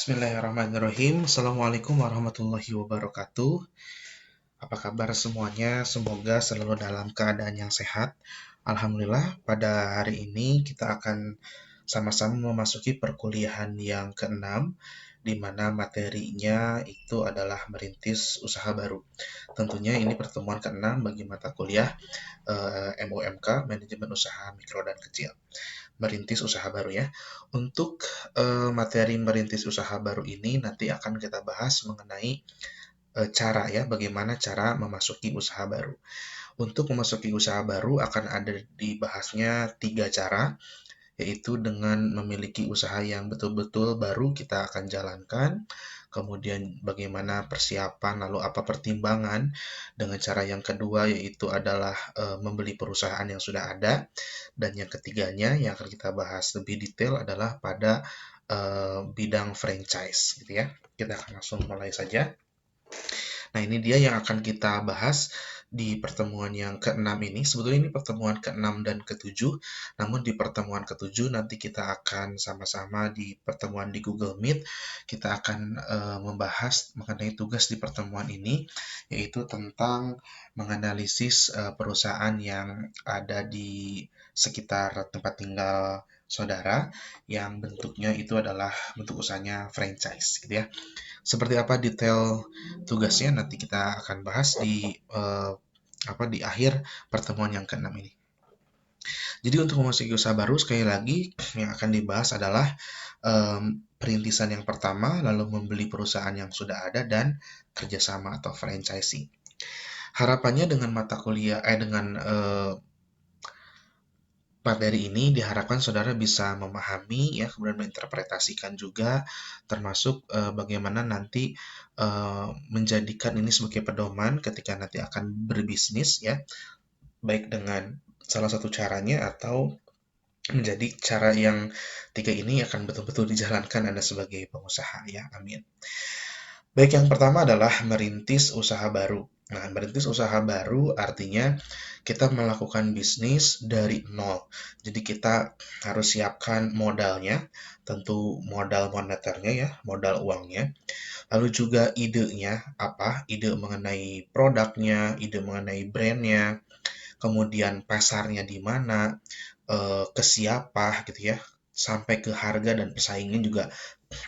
Bismillahirrahmanirrahim. Assalamualaikum warahmatullahi wabarakatuh. Apa kabar semuanya? Semoga selalu dalam keadaan yang sehat. Alhamdulillah, pada hari ini kita akan sama-sama memasuki perkuliahan yang keenam, di mana materinya itu adalah merintis usaha baru. Tentunya ini pertemuan keenam bagi mata kuliah MUMK, Manajemen Usaha Mikro dan Kecil. Merintis usaha baru ya. Untuk materi merintis usaha baru ini nanti akan kita bahas mengenai cara ya, bagaimana cara memasuki usaha baru. Untuk memasuki usaha baru akan ada dibahasnya 3 cara, yaitu dengan memiliki usaha yang betul-betul baru kita akan jalankan, kemudian bagaimana persiapan, lalu apa pertimbangan, dengan cara yang kedua yaitu adalah membeli perusahaan yang sudah ada, dan yang ketiganya yang akan kita bahas lebih detail adalah pada bidang franchise gitu ya. Kita akan langsung mulai saja. Nah, ini dia yang akan kita bahas di pertemuan yang keenam ini. Sebetulnya ini pertemuan keenam dan ketujuh, namun di pertemuan ketujuh nanti kita akan sama-sama di pertemuan di Google Meet, kita akan membahas mengenai tugas di pertemuan ini, yaitu tentang menganalisis perusahaan yang ada di sekitar tempat tinggal saudara, yang bentuknya itu adalah bentuk usahanya franchise gitu ya. Seperti apa detail tugasnya nanti kita akan bahas di akhir pertemuan yang keenam ini. Jadi untuk memasuki usaha baru sekali lagi yang akan dibahas adalah perintisan yang pertama, lalu membeli perusahaan yang sudah ada dan kerjasama atau franchising. Harapannya dengan mata kuliah dengan materi ini diharapkan saudara bisa memahami ya, kemudian menginterpretasikan juga, termasuk bagaimana nanti menjadikan ini sebagai pedoman ketika nanti akan berbisnis ya, baik dengan salah satu caranya atau menjadi cara yang tiga ini akan betul-betul dijalankan Anda sebagai pengusaha ya, amin. Baik, yang pertama adalah merintis usaha baru. Nah, merintis usaha baru artinya kita melakukan bisnis dari nol. Jadi kita harus siapkan modalnya, tentu modal moneternya ya, modal uangnya. Lalu juga idenya apa, ide mengenai produknya, ide mengenai brandnya, kemudian pasarnya di mana, ke siapa gitu ya, sampai ke harga dan pesaingnya juga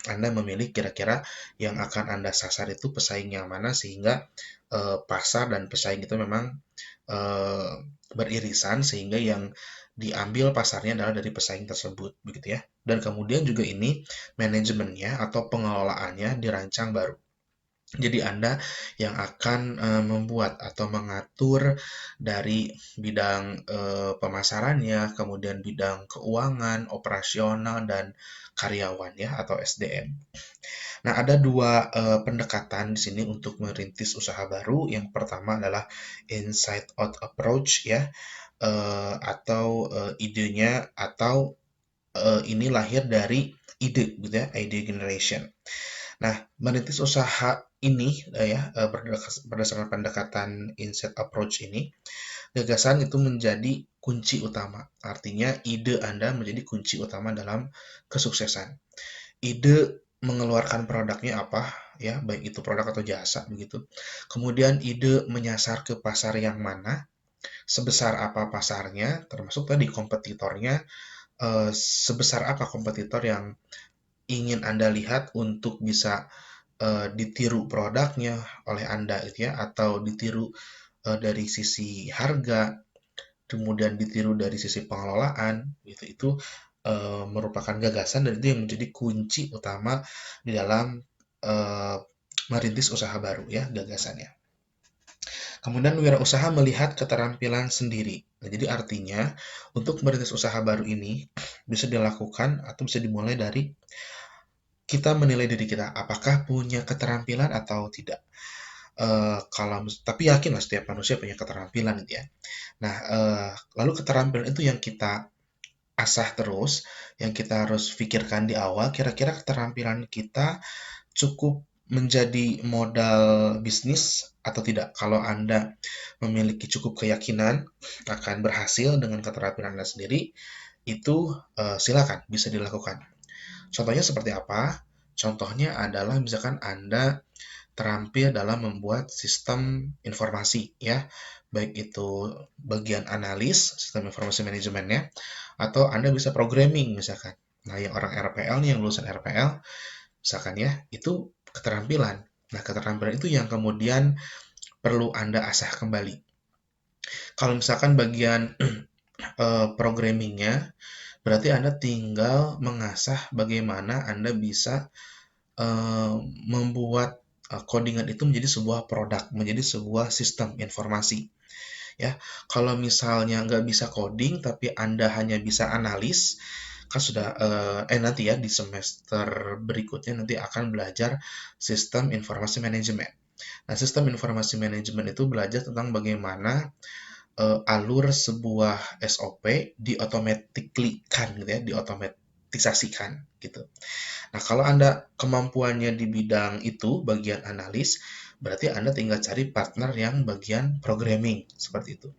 Anda memilih kira-kira yang akan Anda sasar itu pesaing yang mana sehingga pasar dan pesaing itu memang eh, beririsan sehingga yang diambil pasarnya adalah dari pesaing tersebut begitu ya. Dan kemudian juga ini manajemennya atau pengelolaannya dirancang baru. Jadi Anda yang akan membuat atau mengatur dari bidang pemasarannya, kemudian bidang keuangan, operasional, dan karyawan ya atau SDM. Nah, ada dua pendekatan di sini untuk merintis usaha baru. Yang pertama adalah inside out approach ya, atau idenya atau ini lahir dari ide gitu ya, ide generation. Nah, merintis usaha ini berdasarkan pendekatan inside approach ini, gagasan itu menjadi kunci utama. Artinya ide Anda menjadi kunci utama dalam kesuksesan. Ide mengeluarkan produknya apa ya, baik itu produk atau jasa begitu. Kemudian ide menyasar ke pasar yang mana, sebesar apa pasarnya, termasuk tadi kompetitornya, sebesar apa kompetitor yang ingin Anda lihat untuk bisa ditiru produknya oleh Anda gitu ya, atau ditiru dari sisi harga, kemudian ditiru dari sisi pengelolaan gitu. Itu merupakan gagasan dan itu yang menjadi kunci utama di dalam eh, merintis usaha baru ya, gagasannya. Kemudian wirausaha melihat keterampilan sendiri. Nah, jadi artinya untuk merintis usaha baru ini bisa dilakukan atau bisa dimulai dari kita menilai diri kita apakah punya keterampilan atau tidak. Kalau tapi yakinlah setiap manusia punya keterampilan gitu ya. Nah, lalu keterampilan itu yang kita asah terus, yang kita harus pikirkan di awal, kira-kira keterampilan kita cukup menjadi modal bisnis atau tidak. Kalau Anda memiliki cukup keyakinan akan berhasil dengan keterampilan Anda sendiri, itu silakan bisa dilakukan. Contohnya seperti apa? Contohnya adalah misalkan Anda terampil dalam membuat sistem informasi ya, baik itu bagian analis, sistem informasi manajemennya, atau Anda bisa programming misalkan. Nah, yang orang RPL nih, yang lulusan RPL, misalkan ya, itu keterampilan. Nah, keterampilan itu yang kemudian perlu Anda asah kembali. Kalau misalkan bagian programmingnya, berarti Anda tinggal mengasah bagaimana Anda bisa membuat codingan itu menjadi sebuah produk, menjadi sebuah sistem informasi. Ya, kalau misalnya nggak bisa coding tapi Anda hanya bisa analis, kan sudah nanti ya di semester berikutnya nanti akan belajar sistem informasi manajemen. Nah, sistem informasi manajemen itu belajar tentang bagaimana alur sebuah SOP diotomatikkan gitu ya, diotomatisasikan gitu. Nah, kalau Anda kemampuannya di bidang itu, bagian analis, berarti Anda tinggal cari partner yang bagian programming, seperti itu.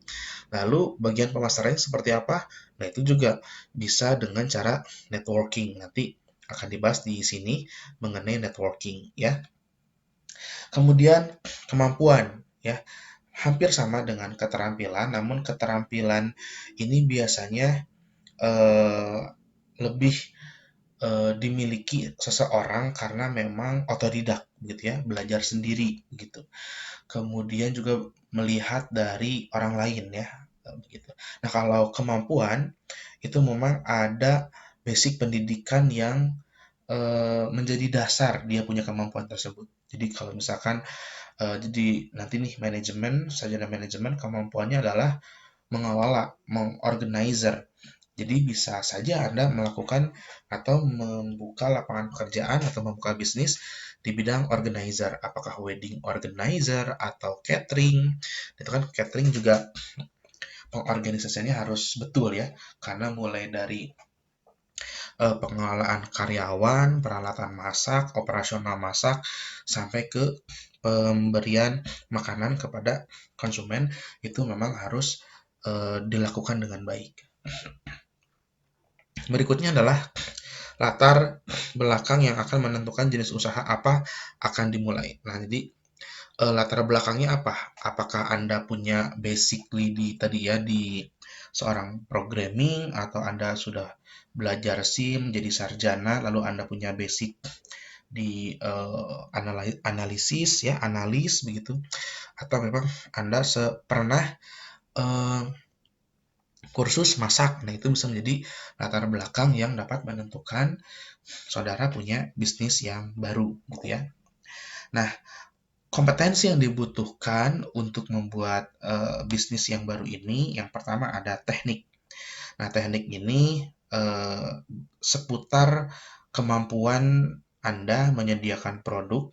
Lalu bagian pemasarannya seperti apa? Nah, itu juga bisa dengan cara networking. Nanti akan dibahas di sini mengenai networking ya. Kemudian kemampuan ya. Hampir sama dengan keterampilan, namun keterampilan ini biasanya lebih dimiliki seseorang karena memang otodidak gitu ya, belajar sendiri gitu. Kemudian juga melihat dari orang lain ya, begitu. Nah, kalau kemampuan itu memang ada basic pendidikan yang menjadi dasar dia punya kemampuan tersebut. Jadi kalau misalkan jadi nanti nih manajemen, sarjana manajemen kemampuannya adalah mengelola, mengorganizer. Jadi bisa saja Anda melakukan atau membuka lapangan pekerjaan atau membuka bisnis di bidang organizer. Apakah wedding organizer atau catering. Itu kan catering juga pengorganisasiannya harus betul ya. Karena mulai dari pengelolaan karyawan, peralatan masak, operasional masak, sampai ke pemberian makanan kepada konsumen itu memang harus dilakukan dengan baik. Berikutnya adalah latar belakang yang akan menentukan jenis usaha apa akan dimulai. Nah, jadi latar belakangnya apa? Apakah Anda punya basically di tadi ya di seorang programming atau Anda sudah belajar SIM jadi sarjana lalu Anda punya basic di analisis ya, analis begitu atau memang Anda pernah uh, kursus masak. Nah, itu bisa menjadi latar belakang yang dapat menentukan saudara punya bisnis yang baru gitu ya. Nah, kompetensi yang dibutuhkan untuk membuat bisnis yang baru ini, yang pertama ada teknik. Nah, teknik ini seputar kemampuan Anda menyediakan produk,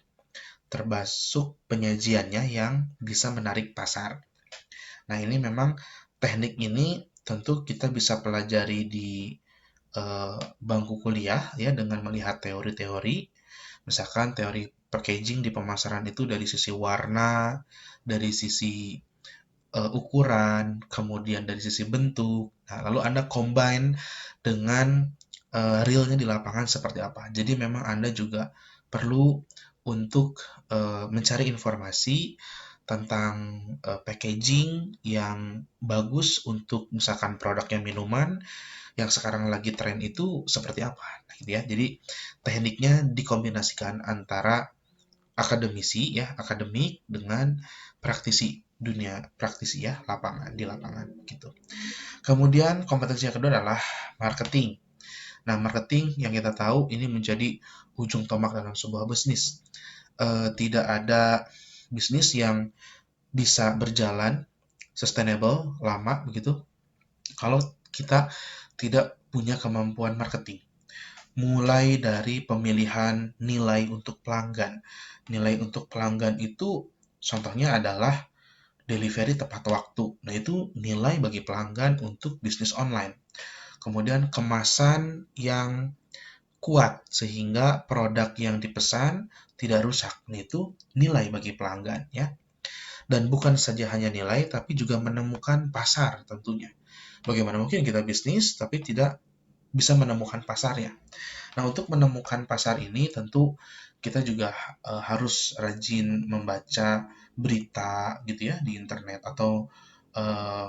termasuk penyajiannya yang bisa menarik pasar. Nah, ini memang teknik ini tentu kita bisa pelajari di bangku kuliah ya dengan melihat teori-teori. Misalkan teori packaging di pemasaran itu dari sisi warna, dari sisi ukuran, kemudian dari sisi bentuk. Nah, lalu Anda combine dengan realnya di lapangan seperti apa. Jadi memang Anda juga perlu untuk mencari informasi tentang packaging yang bagus untuk misalkan produknya minuman yang sekarang lagi tren itu seperti apa gitu ya. Jadi tekniknya dikombinasikan antara akademisi ya, akademik dengan praktisi dunia praktisi ya, lapangan di lapangan gitu. Kemudian kompetensi yang kedua adalah marketing. Nah, marketing yang kita tahu ini menjadi ujung tombak dalam sebuah bisnis. Tidak ada bisnis yang bisa berjalan sustainable lama begitu kalau kita tidak punya kemampuan marketing. Mulai dari pemilihan nilai untuk pelanggan. Nilai untuk pelanggan itu contohnya adalah delivery tepat waktu. Nah, itu nilai bagi pelanggan untuk bisnis online. Kemudian kemasan yang kuat sehingga produk yang dipesan tidak rusak. Nah, itu nilai bagi pelanggan ya. Dan bukan saja hanya nilai tapi juga menemukan pasar tentunya. Bagaimana mungkin kita bisnis tapi tidak bisa menemukan pasarnya. Nah, untuk menemukan pasar ini tentu kita juga harus rajin membaca berita gitu ya di internet, atau eh,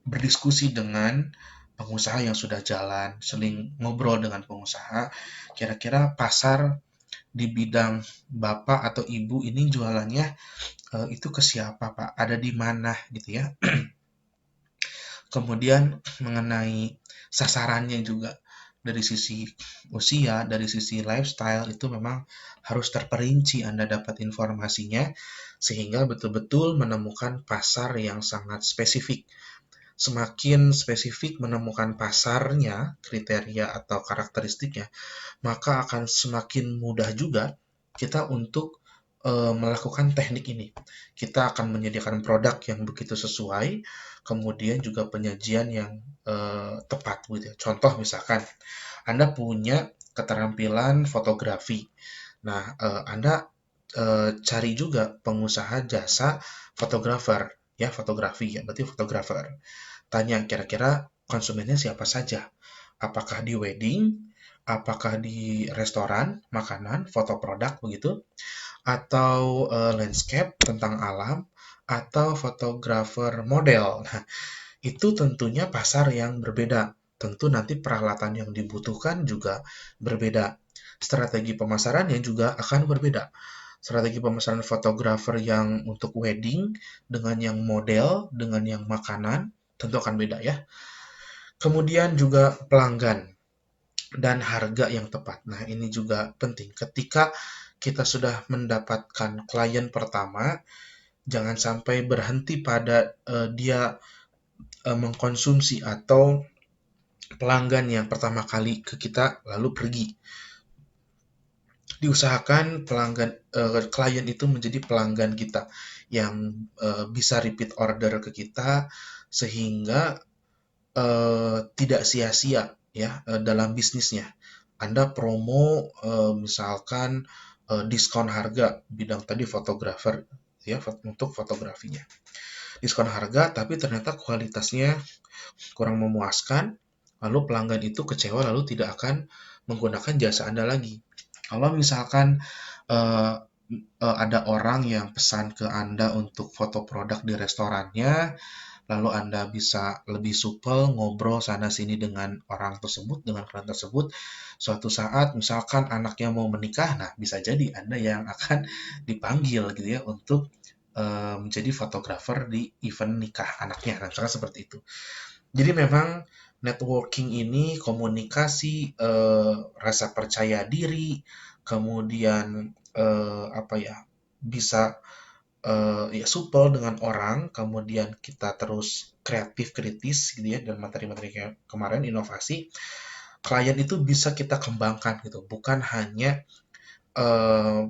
berdiskusi dengan pengusaha yang sudah jalan, seling ngobrol dengan pengusaha, kira-kira pasar di bidang Bapak atau Ibu ini jualannya itu ke siapa, Pak? Ada di mana gitu ya. Kemudian mengenai sasarannya juga, dari sisi usia, dari sisi lifestyle, itu memang harus terperinci Anda dapat informasinya, sehingga betul-betul menemukan pasar yang sangat spesifik. Semakin spesifik menemukan pasarnya, kriteria atau karakteristiknya, maka akan semakin mudah juga kita untuk melakukan teknik ini. Kita akan menyediakan produk yang begitu sesuai, kemudian juga penyajian yang tepat gitu ya. Contoh misalkan Anda punya keterampilan fotografi. Nah, Anda cari juga pengusaha jasa fotografer, ya fotografi ya, berarti fotografer. Tanya kira-kira konsumennya siapa saja. Apakah di wedding, apakah di restoran, makanan, foto produk begitu, atau landscape tentang alam, atau fotografer model. Nah, itu tentunya pasar yang berbeda. Tentu nanti peralatan yang dibutuhkan juga berbeda. Strategi pemasaran yang juga akan berbeda. Strategi pemasaran fotografer yang untuk wedding dengan yang model, dengan yang makanan, tentu akan beda ya. Kemudian juga pelanggan dan harga yang tepat. Nah, ini juga penting. Ketika kita sudah mendapatkan klien pertama, jangan sampai berhenti pada dia mengkonsumsi atau pelanggan yang pertama kali ke kita lalu pergi. Diusahakan pelanggan klien itu menjadi pelanggan kita yang bisa repeat order ke kita, sehingga tidak sia-sia ya dalam bisnisnya. Anda promo misalkan diskon harga bidang tadi fotografer ya untuk fotografinya. Diskon harga tapi ternyata kualitasnya kurang memuaskan, lalu pelanggan itu kecewa lalu tidak akan menggunakan jasa Anda lagi. Kalau misalkan eh, ada orang yang pesan ke Anda untuk foto produk di restorannya, lalu Anda bisa lebih supel ngobrol sana sini dengan orang tersebut, dengan klien tersebut. Suatu saat misalkan anaknya mau menikah, nah bisa jadi Anda yang akan dipanggil gitu ya untuk menjadi fotografer di event nikah anaknya, nah, misalkan seperti itu. Jadi memang networking ini komunikasi, rasa percaya diri, kemudian apa ya, bisa ya supel dengan orang, kemudian kita terus kreatif kritis gitu ya, dan materi-materi kayak kemarin inovasi, klien itu bisa kita kembangkan gitu, bukan hanya eh,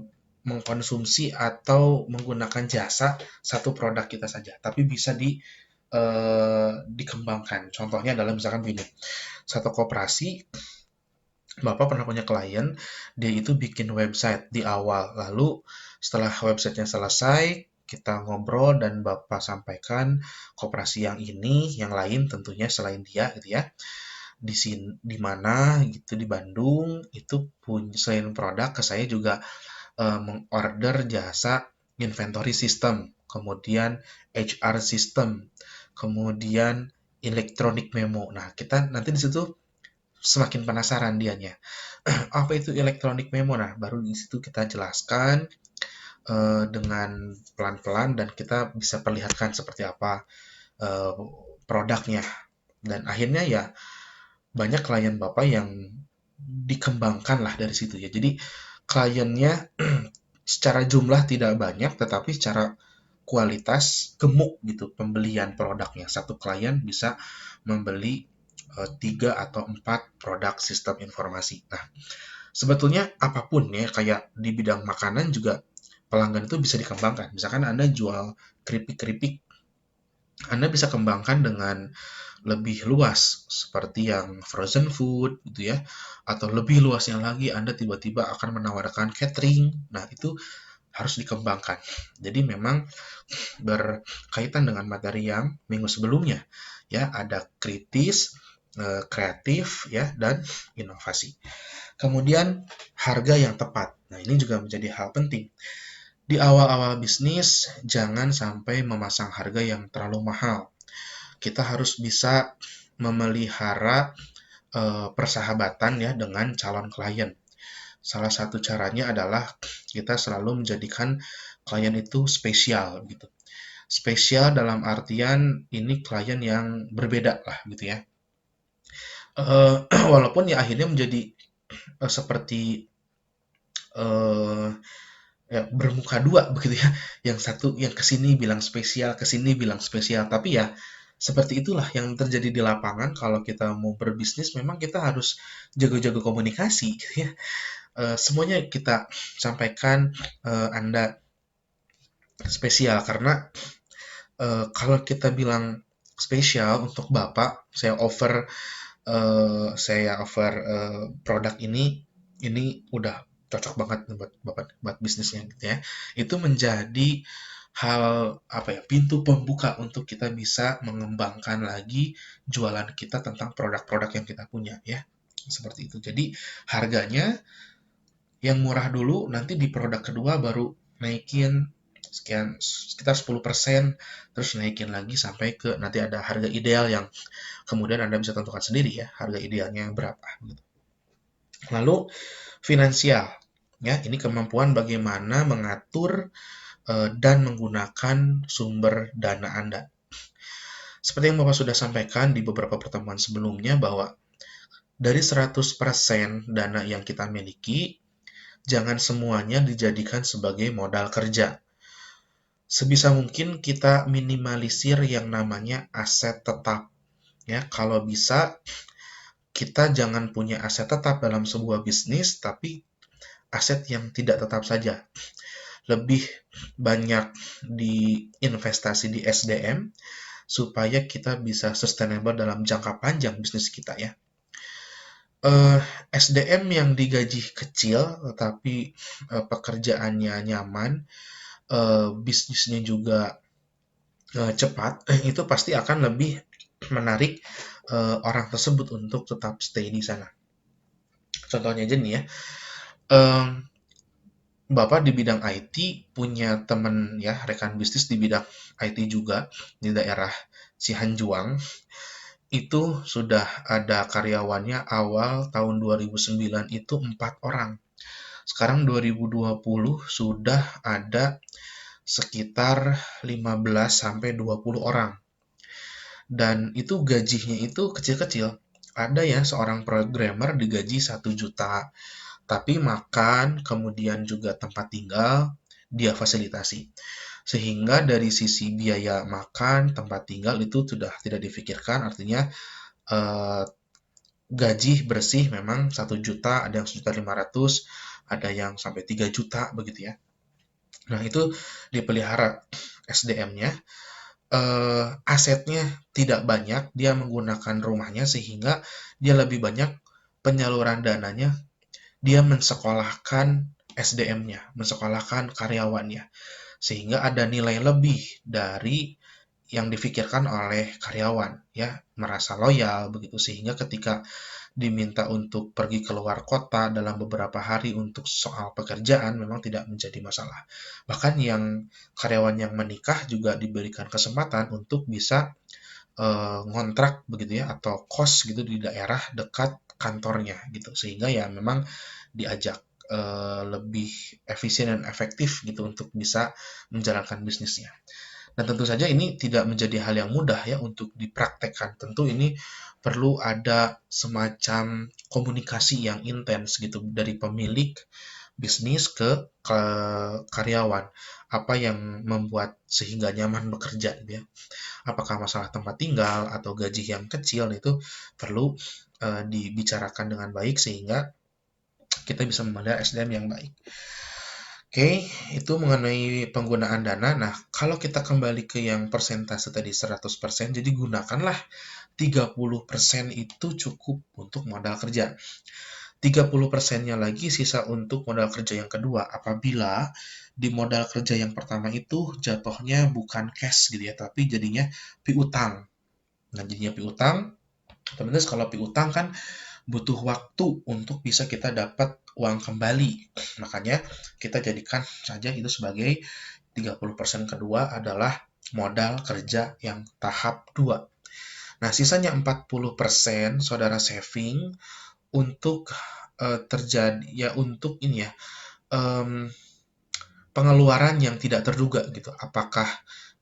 mengkonsumsi atau menggunakan jasa satu produk kita saja, tapi bisa dikembangkan. Contohnya adalah misalkan begini, satu koperasi, Bapak pernah punya klien, dia itu bikin website di awal, lalu setelah websitenya selesai, kita ngobrol dan Bapak sampaikan koperasi yang ini, yang lain tentunya selain dia gitu ya, di sini di mana gitu di Bandung itu punya selain produk ke saya juga mengorder jasa inventory system, kemudian HR system, kemudian electronic memo. Nah, kita nanti di situ semakin penasaran dianya. Apa itu electronic memo? Nah, baru di situ kita jelaskan dengan pelan-pelan dan kita bisa perlihatkan seperti apa eh, produknya. Dan akhirnya ya banyak klien Bapak yang dikembangkan lah dari situ ya. Jadi kliennya secara jumlah tidak banyak, tetapi secara kualitas gemuk gitu pembelian produknya. Satu klien bisa membeli 3 atau 4 produk sistem informasi. Nah, sebetulnya apapun ya, kayak di bidang makanan juga pelanggan itu bisa dikembangkan. Misalkan Anda jual keripik-keripik, Anda bisa kembangkan dengan lebih luas seperti yang frozen food gitu ya, atau lebih luasnya lagi Anda tiba-tiba akan menawarkan catering. Nah, itu harus dikembangkan. Jadi memang berkaitan dengan materi yang minggu sebelumnya ya, ada kritis, kreatif ya, dan inovasi. Kemudian harga yang tepat. Nah, ini juga menjadi hal penting. Di awal-awal bisnis, jangan sampai memasang harga yang terlalu mahal. Kita harus bisa memelihara persahabatan ya dengan calon klien. Salah satu caranya adalah kita selalu menjadikan klien itu spesial gitu. Spesial dalam artian ini klien yang berbeda lah gitu ya. Walaupun ya akhirnya menjadi seperti eh, ya, bermuka dua begitu ya. Yang satu yang kesini bilang spesial, kesini bilang spesial. Tapi ya seperti itulah yang terjadi di lapangan. Kalau kita mau berbisnis, memang kita harus jago-jago komunikasi gitu ya. Semuanya kita sampaikan Anda spesial karena kalau kita bilang spesial untuk Bapak, saya offer produk ini udah cocok banget buat Bapak buat bisnisnya gitu ya. Itu menjadi hal apa ya, pintu pembuka untuk kita bisa mengembangkan lagi jualan kita tentang produk-produk yang kita punya ya. Seperti itu. Jadi harganya yang murah dulu, nanti di produk kedua baru naikin sekian sekitar 10%, terus naikin lagi sampai ke nanti ada harga ideal yang kemudian Anda bisa tentukan sendiri ya, harga idealnya berapa gitu. Lalu finansial ya, ini kemampuan bagaimana mengatur dan menggunakan sumber dana Anda. Seperti yang Bapak sudah sampaikan di beberapa pertemuan sebelumnya bahwa dari 100% dana yang kita miliki, jangan semuanya dijadikan sebagai modal kerja. Sebisa mungkin kita minimalisir yang namanya aset tetap. Ya, kalau bisa kita jangan punya aset tetap dalam sebuah bisnis, tapi aset yang tidak tetap saja. Lebih banyak diinvestasi di SDM supaya kita bisa sustainable dalam jangka panjang bisnis kita ya. SDM yang digaji kecil tetapi pekerjaannya nyaman, bisnisnya juga cepat, itu pasti akan lebih menarik orang tersebut untuk tetap stay di sana. Contohnya aja nih ya, Bapak di bidang IT punya teman ya, rekan bisnis di bidang IT juga di daerah Cihanjuang, itu sudah ada karyawannya awal tahun 2009 itu 4 orang. Sekarang 2020 sudah ada sekitar 15 sampai 20 orang. Dan itu gajinya itu kecil-kecil. Ada ya seorang programmer digaji 1 juta, tapi makan, kemudian juga tempat tinggal, dia fasilitasi. Sehingga dari sisi biaya makan, tempat tinggal itu sudah tidak difikirkan, artinya eh, gaji bersih memang 1 juta, ada yang 1,5 juta, ada yang sampai 3 juta begitu ya. Nah, itu dipelihara SDM-nya, asetnya tidak banyak, dia menggunakan rumahnya sehingga dia lebih banyak penyaluran dananya, dia mensekolahkan SDM-nya, mensekolahkan karyawannya, sehingga ada nilai lebih dari yang difikirkan oleh karyawan, ya, merasa loyal begitu, sehingga ketika diminta untuk pergi keluar kota dalam beberapa hari untuk soal pekerjaan memang tidak menjadi masalah. Bahkan yang karyawan yang menikah juga diberikan kesempatan untuk bisa ngontrak begitu ya atau kos gitu di daerah dekat kantornya gitu. Sehingga ya memang diajak lebih efisien dan efektif gitu untuk bisa menjalankan bisnisnya. Dan tentu saja ini tidak menjadi hal yang mudah ya untuk dipraktekkan. Tentu ini perlu ada semacam komunikasi yang intens gitu dari pemilik bisnis ke karyawan. Apa yang membuat sehingga nyaman bekerja gitu ya. Apakah masalah tempat tinggal atau gaji yang kecil itu perlu dibicarakan dengan baik sehingga kita bisa memelihara SDM yang baik. Oke, itu mengenai penggunaan dana. Nah, kalau kita kembali ke yang persentase tadi 100%, jadi gunakanlah 30% itu cukup untuk modal kerja. 30%-nya lagi sisa untuk modal kerja yang kedua. Apabila di modal kerja yang pertama itu jatuhnya bukan cash gitu ya, tapi jadinya piutang. Nah, jadinya piutang, Otomatis kalau piutang kan butuh waktu untuk bisa kita dapat uang kembali. Makanya kita jadikan saja itu sebagai 30% kedua adalah modal kerja yang tahap 2. Nah, sisanya 40% saudara saving untuk terjadi ya untuk ini ya em, pengeluaran yang tidak terduga gitu. Apakah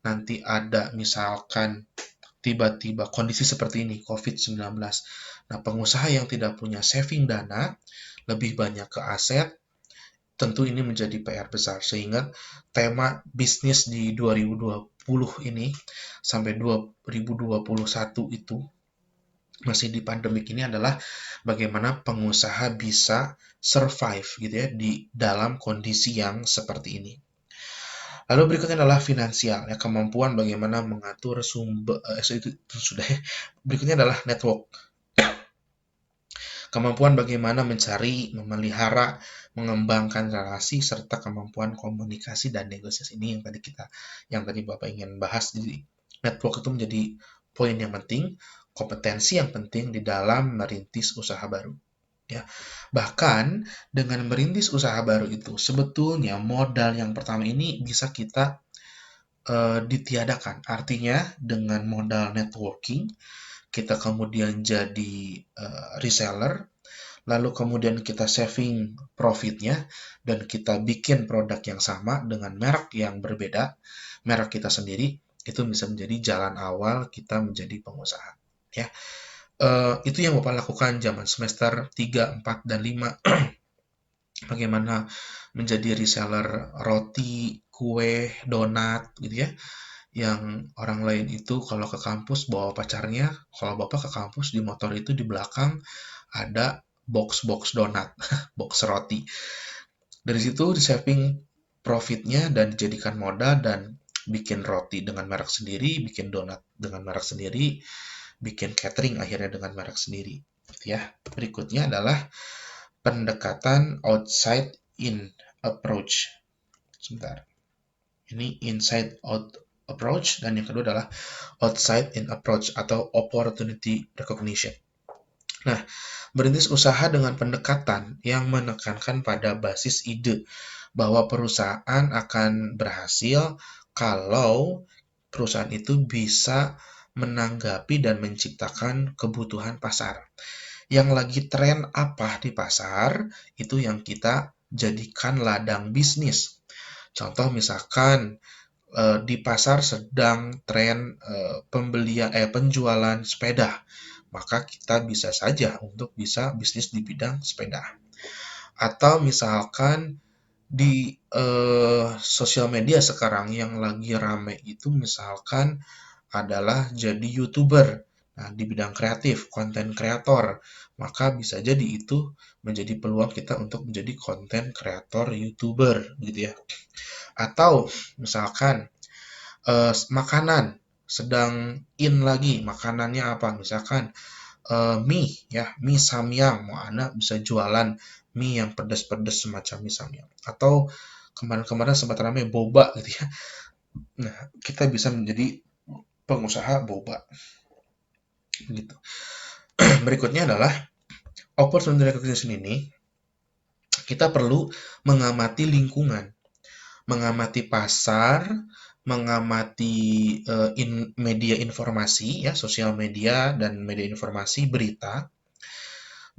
nanti ada misalkan tiba-tiba kondisi seperti ini, COVID-19. Nah, pengusaha yang tidak punya saving dana, lebih banyak ke aset, tentu ini menjadi PR besar. Sehingga tema bisnis di 2020 ini sampai 2021 itu, masih di pandemik ini adalah bagaimana pengusaha bisa survive gitu ya di dalam kondisi yang seperti ini. Lalu berikutnya adalah finansial, ya kemampuan bagaimana mengatur sumber itu sudah ya. Berikutnya adalah network, kemampuan bagaimana mencari, memelihara, mengembangkan relasi serta kemampuan komunikasi dan negosiasi ini yang tadi Bapak ingin bahas. Jadi network itu menjadi poin yang penting, kompetensi yang penting di dalam merintis usaha baru. Ya, bahkan dengan merintis usaha baru itu sebetulnya modal yang pertama ini bisa kita ditiadakan. Artinya dengan modal networking, kita kemudian jadi reseller, lalu kemudian kita saving profitnya, dan kita bikin produk yang sama dengan merek yang berbeda, merek kita sendiri, itu bisa menjadi jalan awal kita menjadi pengusaha. Ya, itu yang Bapak lakukan zaman semester 3, 4, dan 5. Bagaimana menjadi reseller roti, kue, donat, gitu ya yang orang lain itu kalau ke kampus bawa pacarnya, kalau bapak ke kampus di motor itu di belakang ada box-box donat, box roti. Dari situ di saving profitnya dan dijadikan modal dan bikin roti dengan merek sendiri, bikin donat dengan merek sendiri, bikin catering akhirnya dengan merek sendiri. Gitu ya. Berikutnya adalah pendekatan outside in approach. Sebentar. Ini inside out approach dan yang kedua adalah outside in approach atau opportunity recognition. Nah, merintis usaha dengan pendekatan yang menekankan pada basis ide bahwa perusahaan akan berhasil kalau perusahaan itu bisa menanggapi dan menciptakan kebutuhan pasar. Yang lagi tren apa di pasar, itu yang kita jadikan ladang bisnis. Contoh misalkan di pasar sedang tren penjualan sepeda, maka kita bisa saja untuk bisa bisnis di bidang sepeda. Atau misalkan di sosial media sekarang yang lagi rame itu misalkan adalah jadi YouTuber. Nah, di bidang kreatif, konten kreator, maka bisa jadi itu menjadi peluang kita untuk menjadi konten kreator YouTuber gitu ya. Atau misalkan makanan sedang in lagi, makanannya apa? Misalkan mie ya, mie samyang, mau anak bisa jualan mie yang pedas-pedas semacam mie samyang. Atau kemarin-kemarin sempat ramai boba gitu ya. Nah, kita bisa menjadi pengusaha boba gitu. Berikutnya adalah opportunity recognition ini kita perlu mengamati lingkungan, mengamati pasar, mengamati media informasi ya, sosial media dan media informasi berita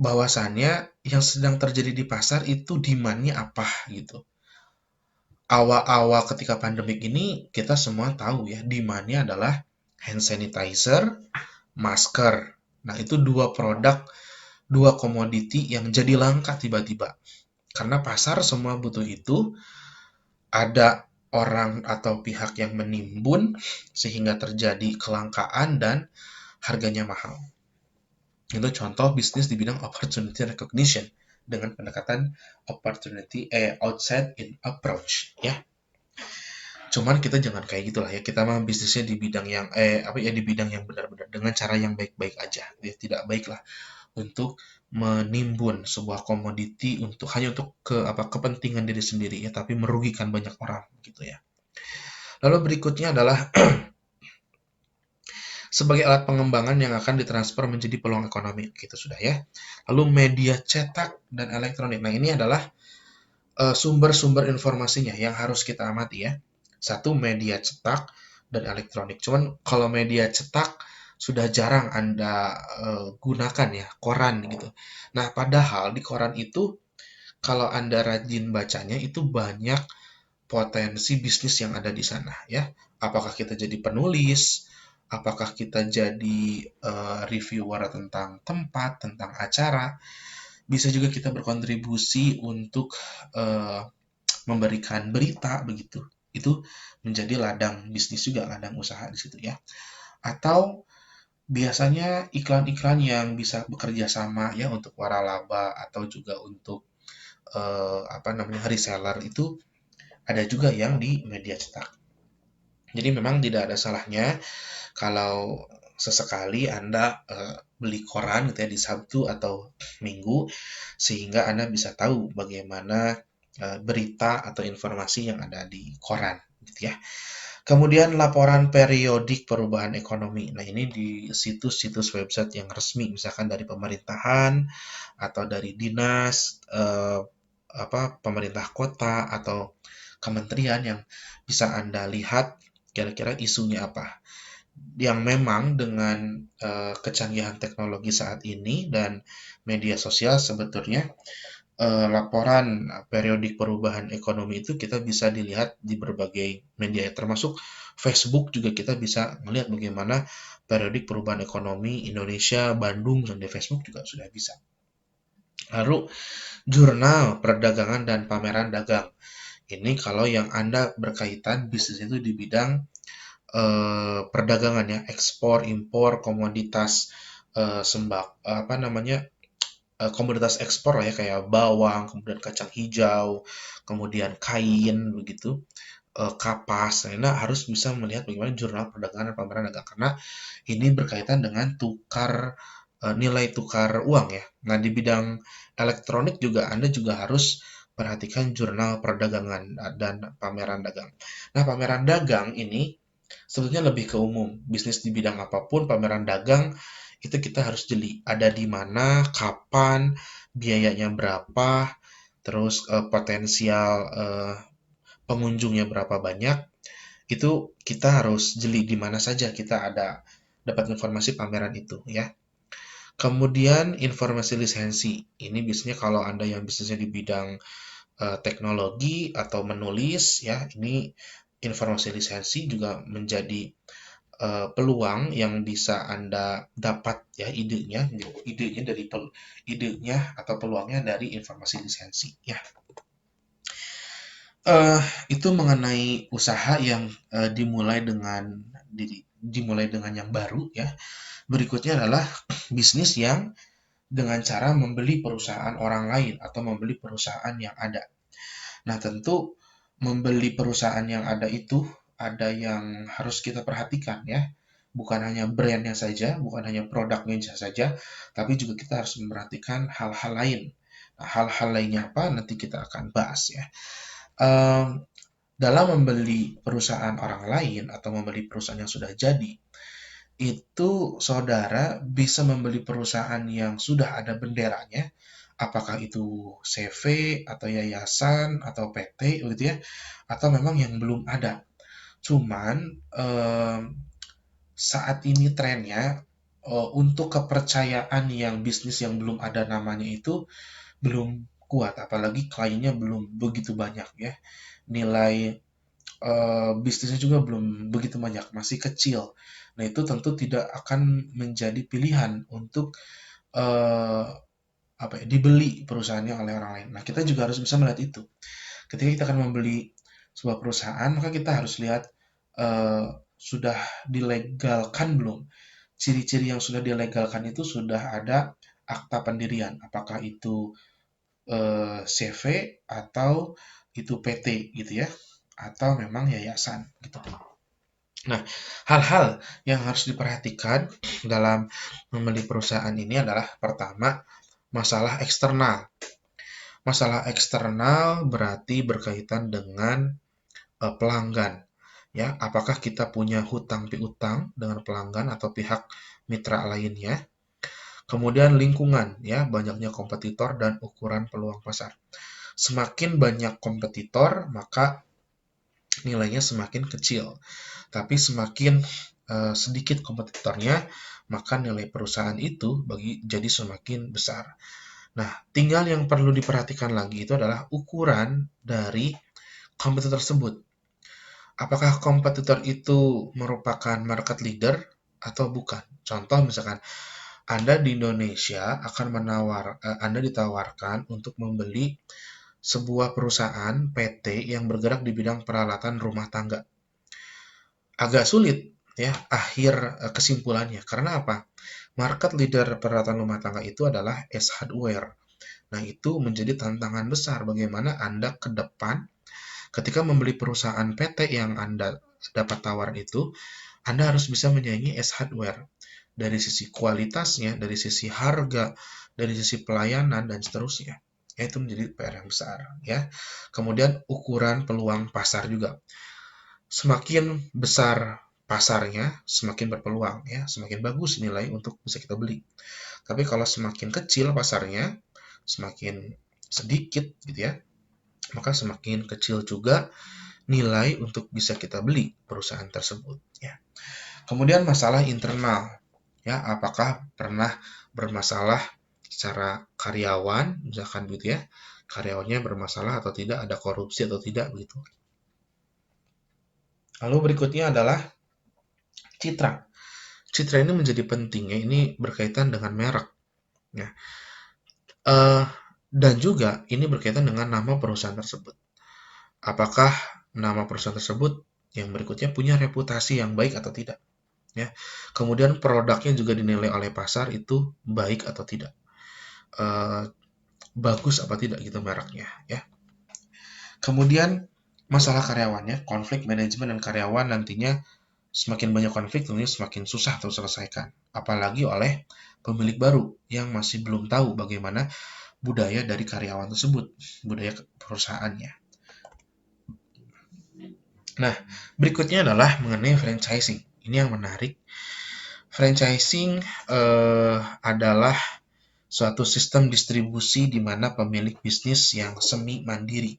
bahwasannya yang sedang terjadi di pasar itu demand-nya apa gitu. Awal-awal ketika pandemik ini kita semua tahu ya, demand-nya adalah hand sanitizer, masker. Nah, itu dua produk, dua komoditi yang jadi langka tiba-tiba. Karena pasar semua butuh itu, ada orang atau pihak yang menimbun sehingga terjadi kelangkaan dan harganya mahal. Itu contoh bisnis di bidang opportunity recognition dengan pendekatan outside in approach ya. Cuman kita jangan kayak gitulah ya. Kita mah bisnisnya di bidang yang di bidang yang benar-benar dengan cara yang baik-baik aja. Ya, tidak baiklah untuk menimbun sebuah komoditi hanya untuk kepentingan diri sendiri ya, tapi merugikan banyak orang gitu ya. Lalu berikutnya adalah sebagai alat pengembangan yang akan ditransfer menjadi peluang ekonomi. Gitu sudah ya. Lalu media cetak dan elektronik. Nah, ini adalah sumber-sumber informasinya yang harus kita amati ya. Satu, media cetak dan elektronik. Cuman kalau media cetak sudah jarang Anda gunakan ya, koran gitu. Nah, padahal di koran itu kalau Anda rajin bacanya itu banyak potensi bisnis yang ada di sana ya. Apakah kita jadi penulis, apakah kita jadi reviewer tentang tempat, tentang acara, bisa juga kita berkontribusi untuk eh, memberikan berita begitu. Itu menjadi ladang bisnis juga, ladang usaha di situ ya. Atau biasanya iklan-iklan yang bisa bekerja sama ya untuk waralaba atau juga untuk apa namanya reseller itu ada juga yang di media cetak. Jadi memang tidak ada salahnya kalau sesekali Anda beli koran gitu ya di Sabtu atau Minggu sehingga Anda bisa tahu bagaimana berita atau informasi yang ada di koran gitu ya. Kemudian laporan periodik perubahan ekonomi. Nah, ini di situs-situs website yang resmi misalkan dari pemerintahan atau dari dinas apa pemerintah kota atau kementerian yang bisa Anda lihat kira-kira isunya apa yang memang dengan kecanggihan teknologi saat ini dan media sosial sebetulnya laporan periodik perubahan ekonomi itu kita bisa dilihat di berbagai media termasuk Facebook juga kita bisa melihat bagaimana periodik perubahan ekonomi Indonesia Bandung dan di Facebook juga sudah bisa. Lalu jurnal perdagangan dan pameran dagang. Ini kalau yang Anda berkaitan bisnis itu di bidang perdagangan ya, ekspor, impor, komoditas apa namanya komoditas ekspor ya kayak bawang, kemudian kacang hijau, kemudian kain begitu, kapas. Nah, ini harus bisa melihat bagaimana jurnal perdagangan dan pameran dagang karena ini berkaitan dengan nilai tukar uang ya. Nah, di bidang elektronik juga Anda juga harus perhatikan jurnal perdagangan dan pameran dagang. Nah, pameran dagang ini sebetulnya lebih ke umum. Bisnis di bidang apapun, pameran dagang itu kita harus jeli. Ada di mana, kapan, biayanya berapa, terus potensial pengunjungnya berapa banyak, itu kita harus jeli di mana saja kita ada dapat informasi pameran itu ya. Kemudian informasi lisensi. Ini biasanya kalau Anda yang bisnisnya di bidang teknologi atau menulis ya, ini informasi lisensi juga menjadi peluang yang bisa Anda dapat ya idenya atau peluangnya dari informasi lisensi ya. Eh, itu mengenai usaha yang dimulai dengan yang baru ya. Berikutnya adalah bisnis yang dengan cara membeli perusahaan orang lain atau membeli perusahaan yang ada. Nah, tentu membeli perusahaan yang ada itu ada yang harus kita perhatikan ya. Bukan hanya brandnya saja, bukan hanya produknya saja, tapi juga kita harus memperhatikan hal-hal lain. Nah, hal-hal lainnya apa? Nanti kita akan bahas ya. Dalam membeli perusahaan orang lain atau membeli perusahaan yang sudah jadi, itu saudara bisa membeli perusahaan yang sudah ada benderanya, apakah itu CV atau yayasan atau PT gitu ya, atau memang yang belum ada. Cuman saat ini trennya untuk kepercayaan yang bisnis yang belum ada namanya itu belum kuat, apalagi kliennya belum begitu banyak ya. Nilai bisnisnya juga belum begitu banyak, masih kecil. Nah, itu tentu tidak akan menjadi pilihan untuk eh, apa ya, dibeli perusahaannya oleh orang lain. Nah, kita juga harus bisa melihat itu. Ketika kita akan membeli sebuah perusahaan, maka kita harus lihat eh, sudah dilegalkan belum. Ciri-ciri yang sudah dilegalkan itu sudah ada akta pendirian, apakah itu CV atau itu PT gitu ya, atau memang yayasan gitu. Nah, hal-hal yang harus diperhatikan dalam membeli perusahaan ini adalah pertama, masalah eksternal. Masalah eksternal berarti berkaitan dengan pelanggan. ya, apakah kita punya hutang piutang dengan pelanggan atau pihak mitra lainnya. Kemudian lingkungan, ya, banyaknya kompetitor dan ukuran peluang pasar. Semakin banyak kompetitor, maka nilainya semakin kecil. Tapi semakin sedikit kompetitornya, maka nilai perusahaan itu jadi semakin besar. Nah, tinggal yang perlu diperhatikan lagi itu adalah ukuran dari kompetitor tersebut. Apakah kompetitor itu merupakan market leader atau bukan? Contoh misalkan Anda di Indonesia Anda ditawarkan untuk membeli sebuah perusahaan PT yang bergerak di bidang peralatan rumah tangga. Agak sulit ya kesimpulannya. Karena apa? Market leader peralatan rumah tangga itu adalah S Hardware. Nah, itu menjadi tantangan besar bagaimana Anda ke depan ketika membeli perusahaan PT yang Anda dapat tawaran itu, Anda harus bisa menyaingi S Hardware dari sisi kualitasnya, dari sisi harga, dari sisi pelayanan dan seterusnya. Ya, itu menjadi PR yang besar ya. Kemudian ukuran peluang pasar juga. Semakin besar pasarnya, semakin berpeluang ya, semakin bagus nilai untuk bisa kita beli. Tapi kalau semakin kecil pasarnya, semakin sedikit gitu ya, maka semakin kecil juga nilai untuk bisa kita beli perusahaan tersebut ya. Kemudian masalah internal ya, apakah pernah bermasalah secara karyawan misalkan gitu ya, karyawannya bermasalah atau tidak, ada korupsi atau tidak begitu. Lalu berikutnya adalah citra. Citra ini menjadi penting ya, ini berkaitan dengan merek ya. Dan juga ini berkaitan dengan nama perusahaan tersebut. Apakah nama perusahaan tersebut yang berikutnya punya reputasi yang baik atau tidak ya. Kemudian produknya juga dinilai oleh pasar itu baik atau tidak, bagus apa tidak gitu mereknya ya. Kemudian masalah karyawannya, konflik manajemen dan karyawan nantinya semakin banyak konflik tentunya semakin susah terselesaikan, apalagi oleh pemilik baru yang masih belum tahu bagaimana budaya dari karyawan tersebut, budaya perusahaannya. Nah, berikutnya adalah mengenai franchising. Ini yang menarik. Franchising adalah suatu sistem distribusi di mana pemilik bisnis yang semi mandiri.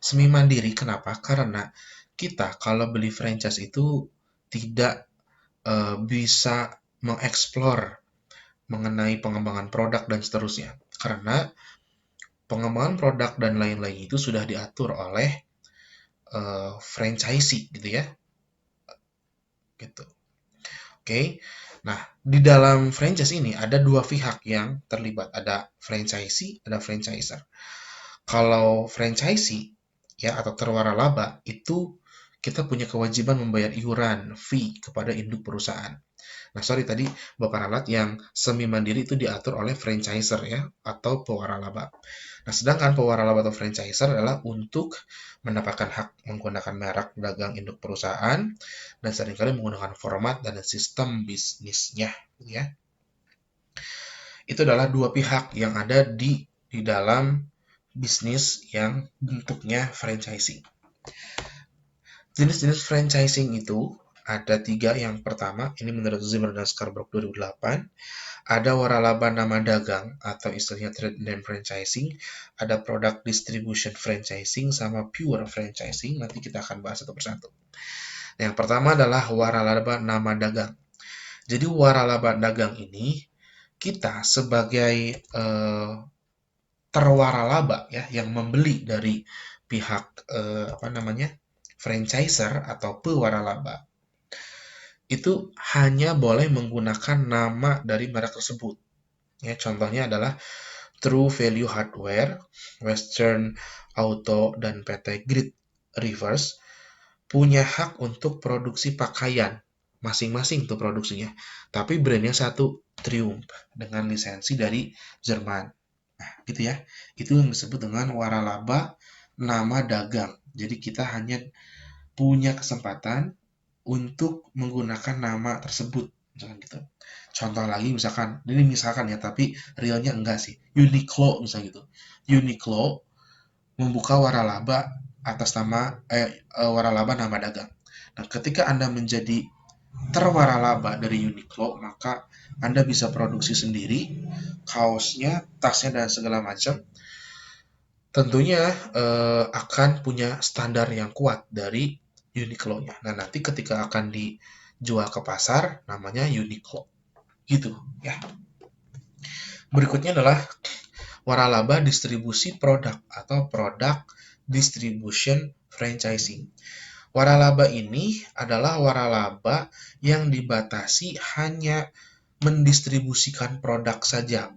Semi mandiri kenapa? Karena kita kalau beli franchise itu tidak bisa mengeksplor mengenai pengembangan produk dan seterusnya. Karena pengembangan produk dan lain-lain itu sudah diatur oleh franchisee gitu ya. Gitu. Oke. Nah, di dalam franchise ini ada dua pihak yang terlibat, ada franchisee, ada franchiser. Kalau franchisee ya atau terwaralaba itu kita punya kewajiban membayar iuran fee kepada induk perusahaan. Nah, sorry tadi Bapak ralat yang semi mandiri itu diatur oleh franchiser ya atau pewaralaba. Nah, sedangkan pewaralaba atau franchiser adalah untuk mendapatkan hak menggunakan merek dagang induk perusahaan dan seringkali menggunakan format dan sistem bisnisnya ya. Itu adalah dua pihak yang ada di dalam bisnis yang bentuknya franchising. Jenis-jenis franchising itu ada tiga. Yang pertama, ini menurut Zimmer dan Scarborough 2008, ada waralaba nama dagang atau istilahnya trade name franchising, ada product distribution franchising, sama pure franchising. Nanti kita akan bahas satu persatu. Yang pertama adalah waralaba nama dagang. Jadi waralaba dagang ini kita sebagai terwaralaba ya yang membeli dari pihak franchiser atau pewaralaba itu hanya boleh menggunakan nama dari merek tersebut. Ya, contohnya adalah True Value Hardware, Western Auto, dan PT Grid Reverse punya hak untuk produksi pakaian masing-masing tuh produksinya. Tapi brandnya satu, Triumph, dengan lisensi dari Jerman. Nah, gitu ya. Itu yang disebut dengan waralaba nama dagang. Jadi kita hanya punya kesempatan untuk menggunakan nama tersebut. Misalkan gitu. Contoh lagi misalkan ya, tapi realnya enggak sih. Uniqlo misalnya gitu. Uniqlo membuka waralaba atas nama waralaba nama dagang. Nah, ketika Anda menjadi terwaralaba dari Uniqlo, maka Anda bisa produksi sendiri kaosnya, tasnya, dan segala macam. Tentunya akan punya standar yang kuat dari Uniqlo-nya. Nah, nanti ketika akan dijual ke pasar, namanya Uniqlo. Gitu, ya. Berikutnya adalah waralaba distribusi produk atau product distribution franchising. Waralaba ini adalah waralaba yang dibatasi hanya mendistribusikan produk saja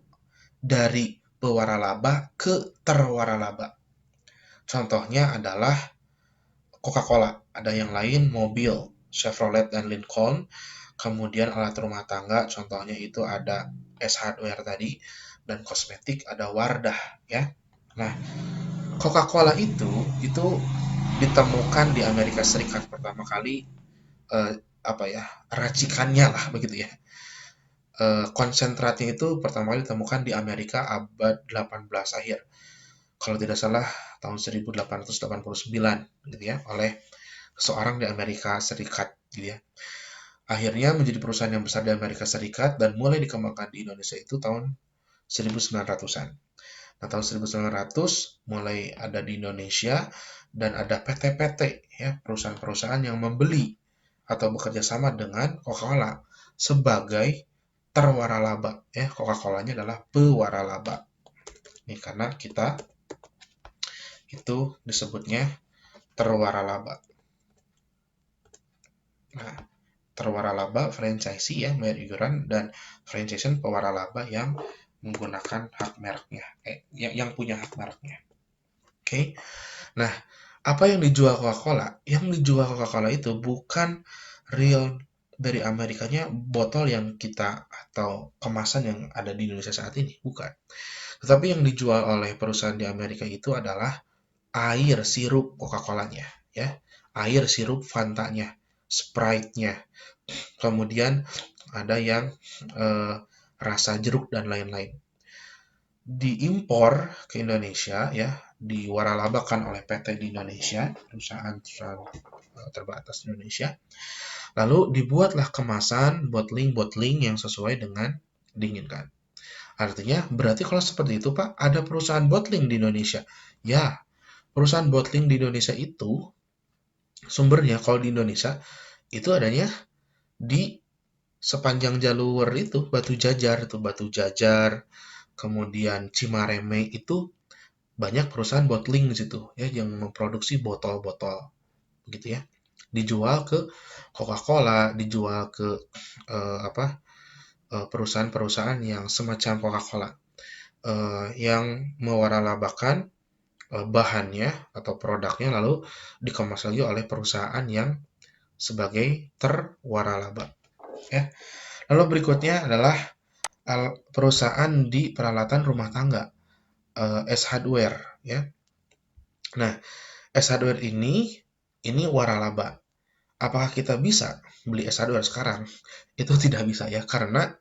dari pewaralaba ke terwaralaba. Contohnya adalah Coca-Cola, ada yang lain mobil, Chevrolet dan Lincoln, kemudian alat rumah tangga, contohnya itu ada S Hardware tadi, dan kosmetik ada Wardah, ya. Nah, Coca-Cola itu ditemukan di Amerika Serikat pertama kali, eh, apa ya, racikannya lah begitu ya. Konsentratnya itu pertama kali ditemukan di Amerika abad 18 akhir. Kalau tidak salah tahun 1889 gitu ya, oleh seorang di Amerika Serikat gitu ya. Akhirnya menjadi perusahaan yang besar di Amerika Serikat dan mulai dikembangkan di Indonesia itu tahun 1900-an. Nah, tahun 1900 mulai ada di Indonesia dan ada PT-PT ya, perusahaan-perusahaan yang membeli atau bekerja sama dengan Coca-Cola sebagai terwaralaba ya. Coca-Colanya adalah pewaralaba. Ini karena kita itu disebutnya terwaralaba. Nah, terwaralaba franchise ya, bayar iuran, dan franchising pewaralaba yang menggunakan hak mereknya, yang punya hak mereknya. Oke. Nah, apa yang dijual Coca-Cola? Yang dijual Coca-Cola itu bukan real dari Amerikanya botol yang kita atau kemasan yang ada di Indonesia saat ini, bukan. Tetapi yang dijual oleh perusahaan di Amerika itu adalah air sirup Coca-Colanya, ya. Air sirup Fanta-nya, Sprite-nya. Kemudian ada yang eh, rasa jeruk dan lain-lain. Diimpor ke Indonesia ya, diwaralabakan oleh PT di Indonesia, perusahaan terbatas di Indonesia. Lalu dibuatlah kemasan bottling yang sesuai dengan diinginkan. Artinya berarti kalau seperti itu Pak, ada perusahaan bottling di Indonesia. Ya, perusahaan bottling di Indonesia itu sumbernya kalau di Indonesia itu adanya di sepanjang jalur itu Batu Jajar, kemudian Cimareme itu banyak perusahaan bottling di situ ya yang memproduksi botol-botol gitu ya. Dijual ke Coca-Cola, dijual ke apa perusahaan-perusahaan yang semacam Coca-Cola yang mewaralabakan bahannya atau produknya lalu dikemas lagi oleh perusahaan yang sebagai terwaralaba ya. Lalu berikutnya adalah perusahaan di peralatan rumah tangga, S Hardware ya. Nah, S Hardware ini waralaba. Apakah kita bisa beli S Hardware sekarang? Itu tidak bisa ya, karena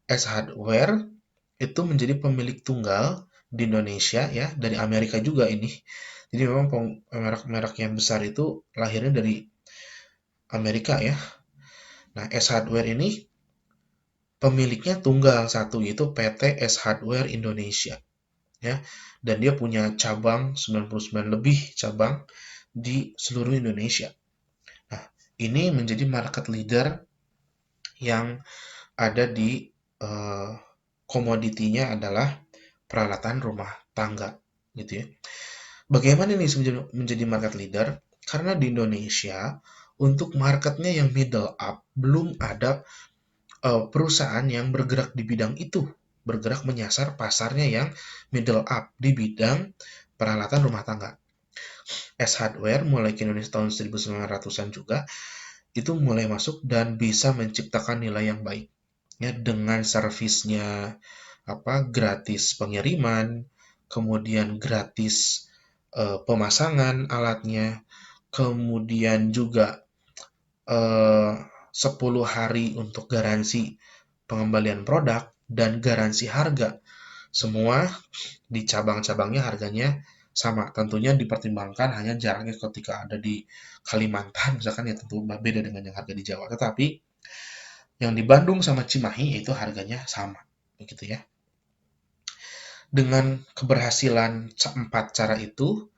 S Hardware itu menjadi pemilik tunggal di Indonesia ya, dari Amerika juga ini. Jadi memang merek-merek yang besar itu lahirnya dari Amerika ya. Nah, S Hardware ini pemiliknya tunggal satu, yaitu PT S Hardware Indonesia ya. Dan dia punya cabang 99 lebih cabang di seluruh Indonesia. Nah, ini menjadi market leader yang ada di komoditinya adalah peralatan rumah tangga gitu ya. Bagaimana ini menjadi market leader? Karena di Indonesia untuk marketnya yang middle up belum ada perusahaan yang bergerak di bidang itu, bergerak menyasar pasarnya yang middle up di bidang peralatan rumah tangga. S Hardware mulai ke Indonesia tahun 1900-an juga itu mulai masuk dan bisa menciptakan nilai yang baik ya dengan servisnya apa gratis pengiriman, kemudian gratis pemasangan alatnya, kemudian juga 10 hari untuk garansi pengembalian produk dan garansi harga. Semua di cabang-cabangnya harganya sama. Tentunya dipertimbangkan hanya jaraknya ketika ada di Kalimantan, misalkan ya tentu beda dengan yang harga di Jawa. Tetapi yang di Bandung sama Cimahi itu harganya sama, begitu ya. Dengan keberhasilan empat cara itu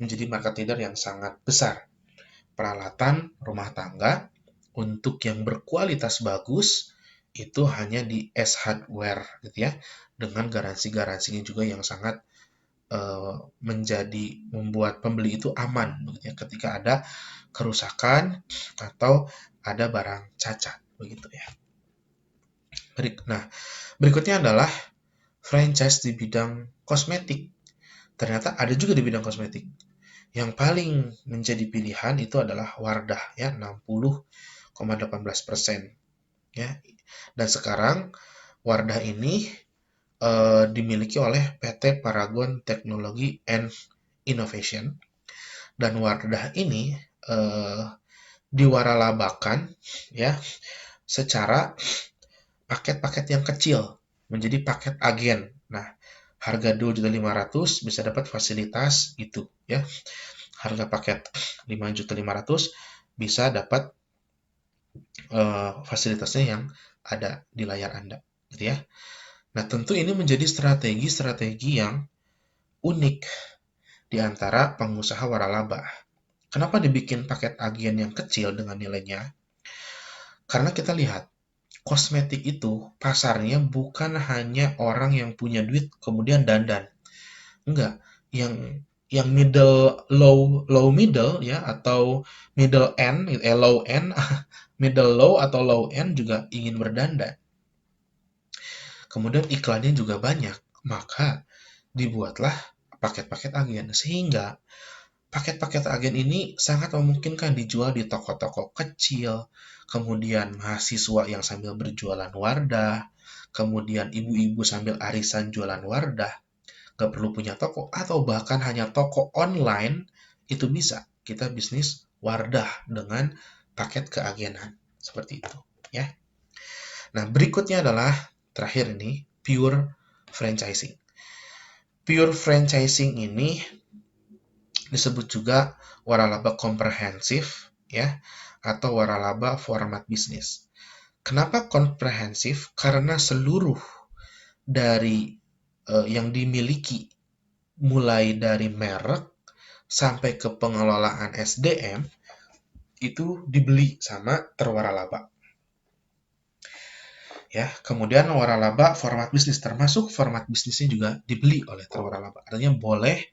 menjadi market leader yang sangat besar. Peralatan rumah tangga untuk yang berkualitas bagus itu hanya di S Hardware gitu ya, dengan garansi-garansinya juga yang sangat menjadi membuat pembeli itu aman begitu ya, ketika ada kerusakan atau ada barang cacat begitu ya. Nah, berikutnya adalah franchise di bidang kosmetik. Ternyata ada juga di bidang kosmetik. Yang paling menjadi pilihan itu adalah Wardah ya, 60,18% ya. Dan sekarang Wardah ini dimiliki oleh PT Paragon Technology and Innovation, dan Wardah ini diwaralabakan ya secara paket-paket yang kecil menjadi paket agen. Nah, harga 2.500.000 bisa dapat fasilitas itu ya. Harga paket 5.500.000 bisa dapat fasilitasnya yang ada di layar Anda, gitu ya. Nah, tentu ini menjadi strategi-strategi yang unik di antara pengusaha waralaba. Kenapa dibikin paket agen yang kecil dengan nilainya? Karena kita lihat, kosmetik itu pasarnya bukan hanya orang yang punya duit kemudian dandan. Enggak, yang low middle ya, atau middle end, low end, middle low atau low end juga ingin berdandan. Kemudian iklannya juga banyak, maka dibuatlah paket-paket agen, sehingga paket-paket agen ini sangat memungkinkan dijual di toko-toko kecil, kemudian mahasiswa yang sambil berjualan Wardah, kemudian ibu-ibu sambil arisan jualan Wardah, nggak perlu punya toko, atau bahkan hanya toko online, itu bisa kita bisnis Wardah dengan paket keagenan, seperti itu ya. Nah, berikutnya adalah terakhir ini, pure franchising. Pure franchising ini disebut juga waralaba komprehensif ya, atau waralaba format bisnis. Kenapa komprehensif? Karena seluruh dari yang dimiliki, mulai dari merek sampai ke pengelolaan SDM, itu dibeli sama terwaralaba. Ya, kemudian waralaba format bisnis, termasuk format bisnisnya juga dibeli oleh terwaralaba. Artinya boleh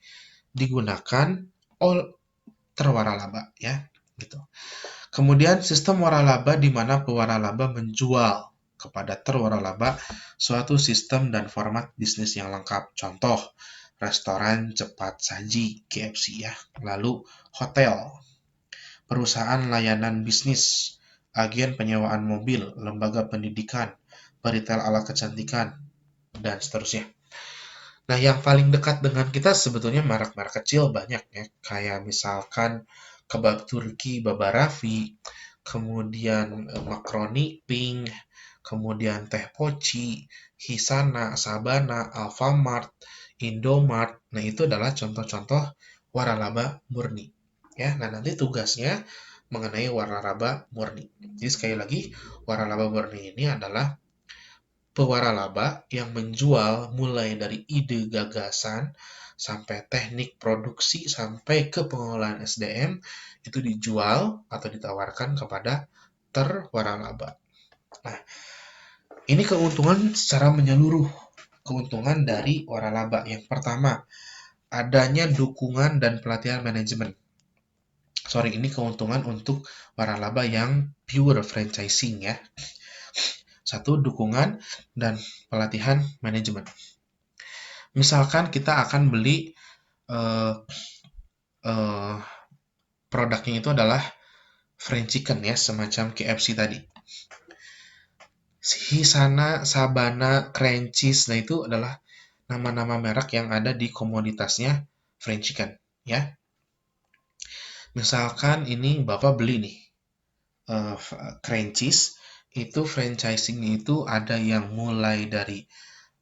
digunakan oleh terwaralaba ya, gitu. Kemudian sistem waralaba di mana pewaralaba menjual kepada terwaralaba suatu sistem dan format bisnis yang lengkap. Contoh, restoran cepat saji, KFC ya. Lalu hotel, perusahaan layanan bisnis, agen penyewaan mobil, lembaga pendidikan, peritel alat kecantikan, dan seterusnya. Nah, yang paling dekat dengan kita sebetulnya merek-merek kecil banyak ya, kayak misalkan kebab Turki Baba Raffi, kemudian makaroni Pink, kemudian teh poci, Hisana, Sabana, Alfamart, Indomart. Nah, itu adalah contoh-contoh waralaba murni. Ya, nah nanti tugasnya mengenai waralaba murni. Jadi sekali lagi, waralaba murni ini adalah pewaralaba yang menjual mulai dari ide gagasan sampai teknik produksi sampai ke pengelolaan SDM, itu dijual atau ditawarkan kepada terwaralaba. Nah, ini keuntungan secara menyeluruh. Keuntungan dari waralaba. Yang pertama, adanya dukungan dan pelatihan manajemen. Sorry, ini keuntungan untuk waralaba yang pure franchising ya. Satu, dukungan dan pelatihan manajemen. Misalkan kita akan beli uh, uh, produknya itu adalah fried chicken ya, semacam KFC tadi. Hisana, Sabana, Crunchies, nah itu adalah nama-nama merek yang ada di komoditasnya fried chicken ya. Misalkan ini Bapak beli nih Crunchies, itu franchising itu ada yang mulai dari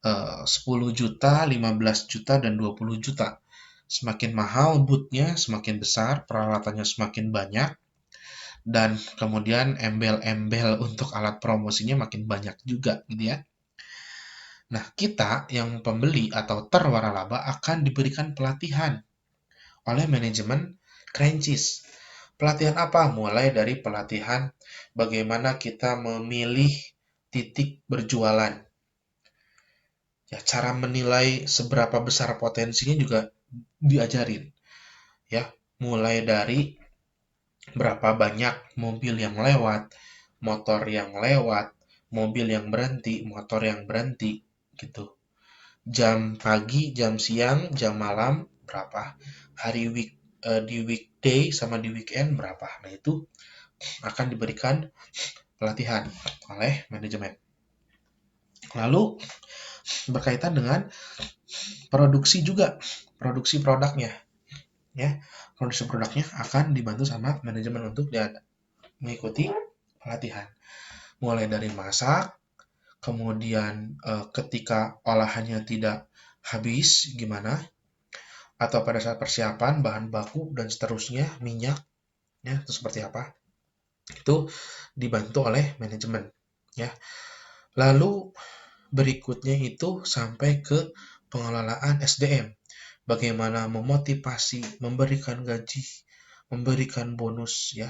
10 juta, 15 juta, dan 20 juta. semakin mahal bootnya, semakin besar, peralatannya semakin banyak, dan kemudian embel-embel untuk alat promosinya makin banyak juga gitu ya. Nah, kita yang pembeli atau terwaralaba akan diberikan pelatihan oleh manajemen franchise. Pelatihan apa? Mulai dari pelatihan bagaimana kita memilih titik berjualan. Ya, cara menilai seberapa besar potensinya juga diajarin. Ya, mulai dari berapa banyak mobil yang lewat, motor yang lewat, mobil yang berhenti, motor yang berhenti, gitu. Jam pagi, jam siang, jam malam berapa, di weekday sama di weekend berapa. Nah, itu akan diberikan pelatihan oleh manajemen. Lalu berkaitan dengan produksi juga, produksi produknya, ya. Produksi produknya akan dibantu sama manajemen untuk mengikuti pelatihan. Mulai dari masak, kemudian ketika olahannya tidak habis gimana, atau pada saat persiapan bahan baku dan seterusnya, minyak, ya, itu seperti apa, itu dibantu oleh manajemen, ya. Lalu berikutnya itu sampai ke pengelolaan SDM, bagaimana memotivasi, memberikan gaji, memberikan bonus, ya,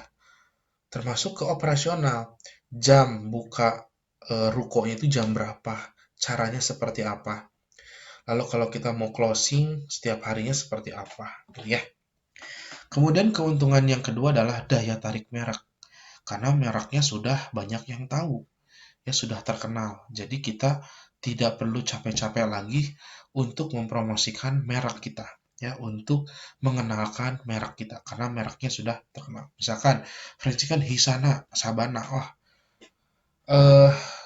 termasuk ke operasional, jam buka rukonya itu jam berapa, caranya seperti apa, lalu kalau kita mau closing setiap harinya seperti apa, gitu ya. Kemudian keuntungan yang kedua adalah daya tarik merek, karena mereknya sudah banyak yang tahu, ya, sudah terkenal. Jadi kita tidak perlu capek-capek lagi untuk mempromosikan merek kita, ya, untuk mengenalkan merek kita, karena mereknya sudah terkenal. Misalkan, Frenzy kan Hisana, Sabana, wah,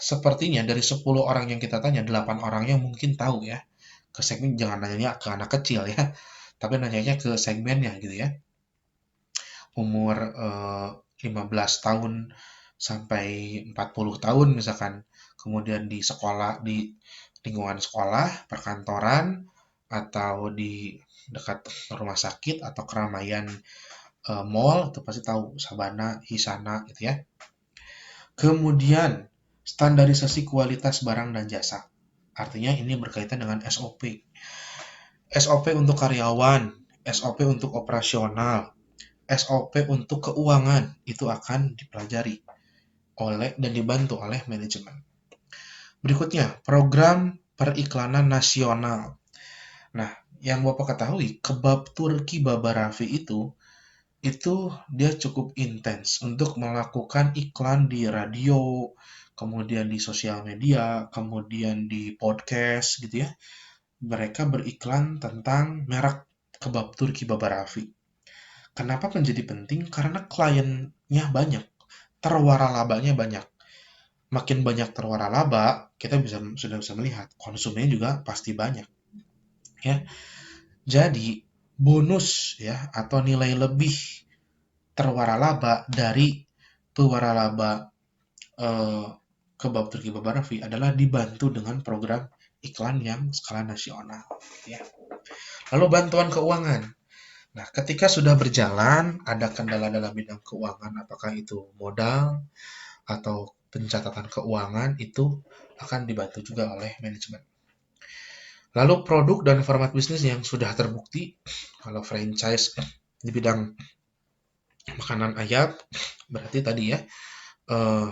sepertinya dari 10 orang yang kita tanya, 8 orangnya mungkin tahu ya. Ke segmen, jangan nanya ke anak kecil ya, tapi nanyanya ke segmennya gitu ya. Umur 15 tahun sampai 40 tahun misalkan. Kemudian di sekolah, di lingkungan sekolah, perkantoran, atau di dekat rumah sakit atau keramaian mall, itu pasti tahu Sabana, Hisana gitu ya. Kemudian, standarisasi kualitas barang dan jasa. Artinya ini berkaitan dengan SOP. SOP untuk karyawan, SOP untuk operasional, SOP untuk keuangan, itu akan dipelajari oleh dan dibantu oleh manajemen. Berikutnya, program periklanan nasional. Nah, yang Bapak ketahui, kebab Turki Baba Raffi itu dia cukup intens untuk melakukan iklan di radio, kemudian di sosial media, kemudian di podcast gitu ya. Mereka beriklan tentang merek kebab Turki Baba Raffi. Kenapa menjadi penting? Karena kliennya banyak, terwaralabanya banyak. Makin banyak terwaralaba, kita sudah bisa melihat konsumennya juga pasti banyak, ya. Jadi bonus ya atau nilai lebih terwaralaba dari waralaba eh, kebab Turki Baba Raffi adalah dibantu dengan program iklan yang skala nasional, ya. Lalu bantuan keuangan. Nah, ketika sudah berjalan, ada kendala dalam bidang keuangan, apakah itu modal atau pencatatan keuangan, itu akan dibantu juga oleh manajemen. Lalu produk dan format bisnis yang sudah terbukti, kalau franchise di bidang makanan ayam, berarti tadi ya,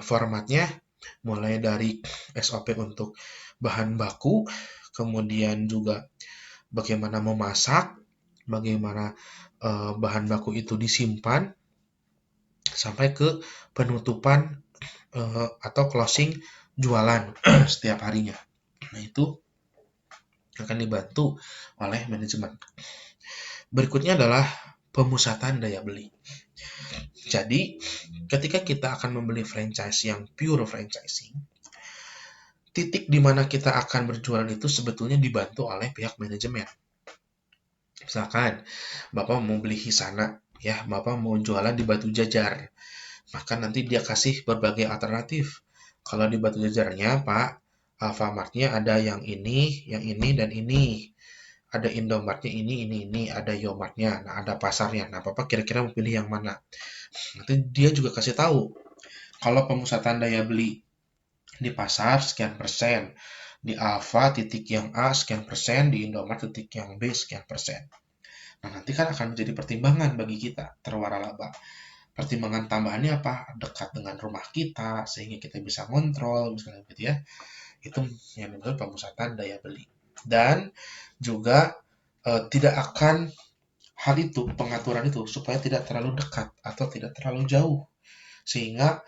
formatnya mulai dari SOP untuk bahan baku, kemudian juga bagaimana memasak, bagaimana bahan baku itu disimpan, sampai ke penutupan atau closing jualan setiap harinya. Nah, itu akan dibantu oleh manajemen. Berikutnya adalah pemusatan daya beli. Jadi, ketika kita akan membeli franchise yang pure franchising, titik di mana kita akan berjualan itu sebetulnya dibantu oleh pihak manajemen. Misalkan, Bapak mau beli Hisana, ya, Bapak mau jualan di Batu Jajar, maka nanti dia kasih berbagai alternatif. Kalau di Batu Jajarnya, Pak, Alfamart-nya ada yang ini, dan ini. ada Indomaretnya ini, ada Yomartnya, nah ada pasarnya. Nah, Bapak kira-kira mau pilih yang mana? Nanti dia juga kasih tahu, kalau pemusatan daya beli di pasar sekian persen, di Alfa titik yang A sekian persen, di Indomaret titik yang B sekian persen. Nah, nanti kan akan menjadi pertimbangan bagi kita, terwaralaba. Pertimbangan tambahannya apa? Dekat dengan rumah kita, sehingga kita bisa kontrol, misalnya gitu ya. Itu yang disebut pemusatan daya beli. Dan juga tidak akan hal itu, pengaturan itu, supaya tidak terlalu dekat atau tidak terlalu jauh. Sehingga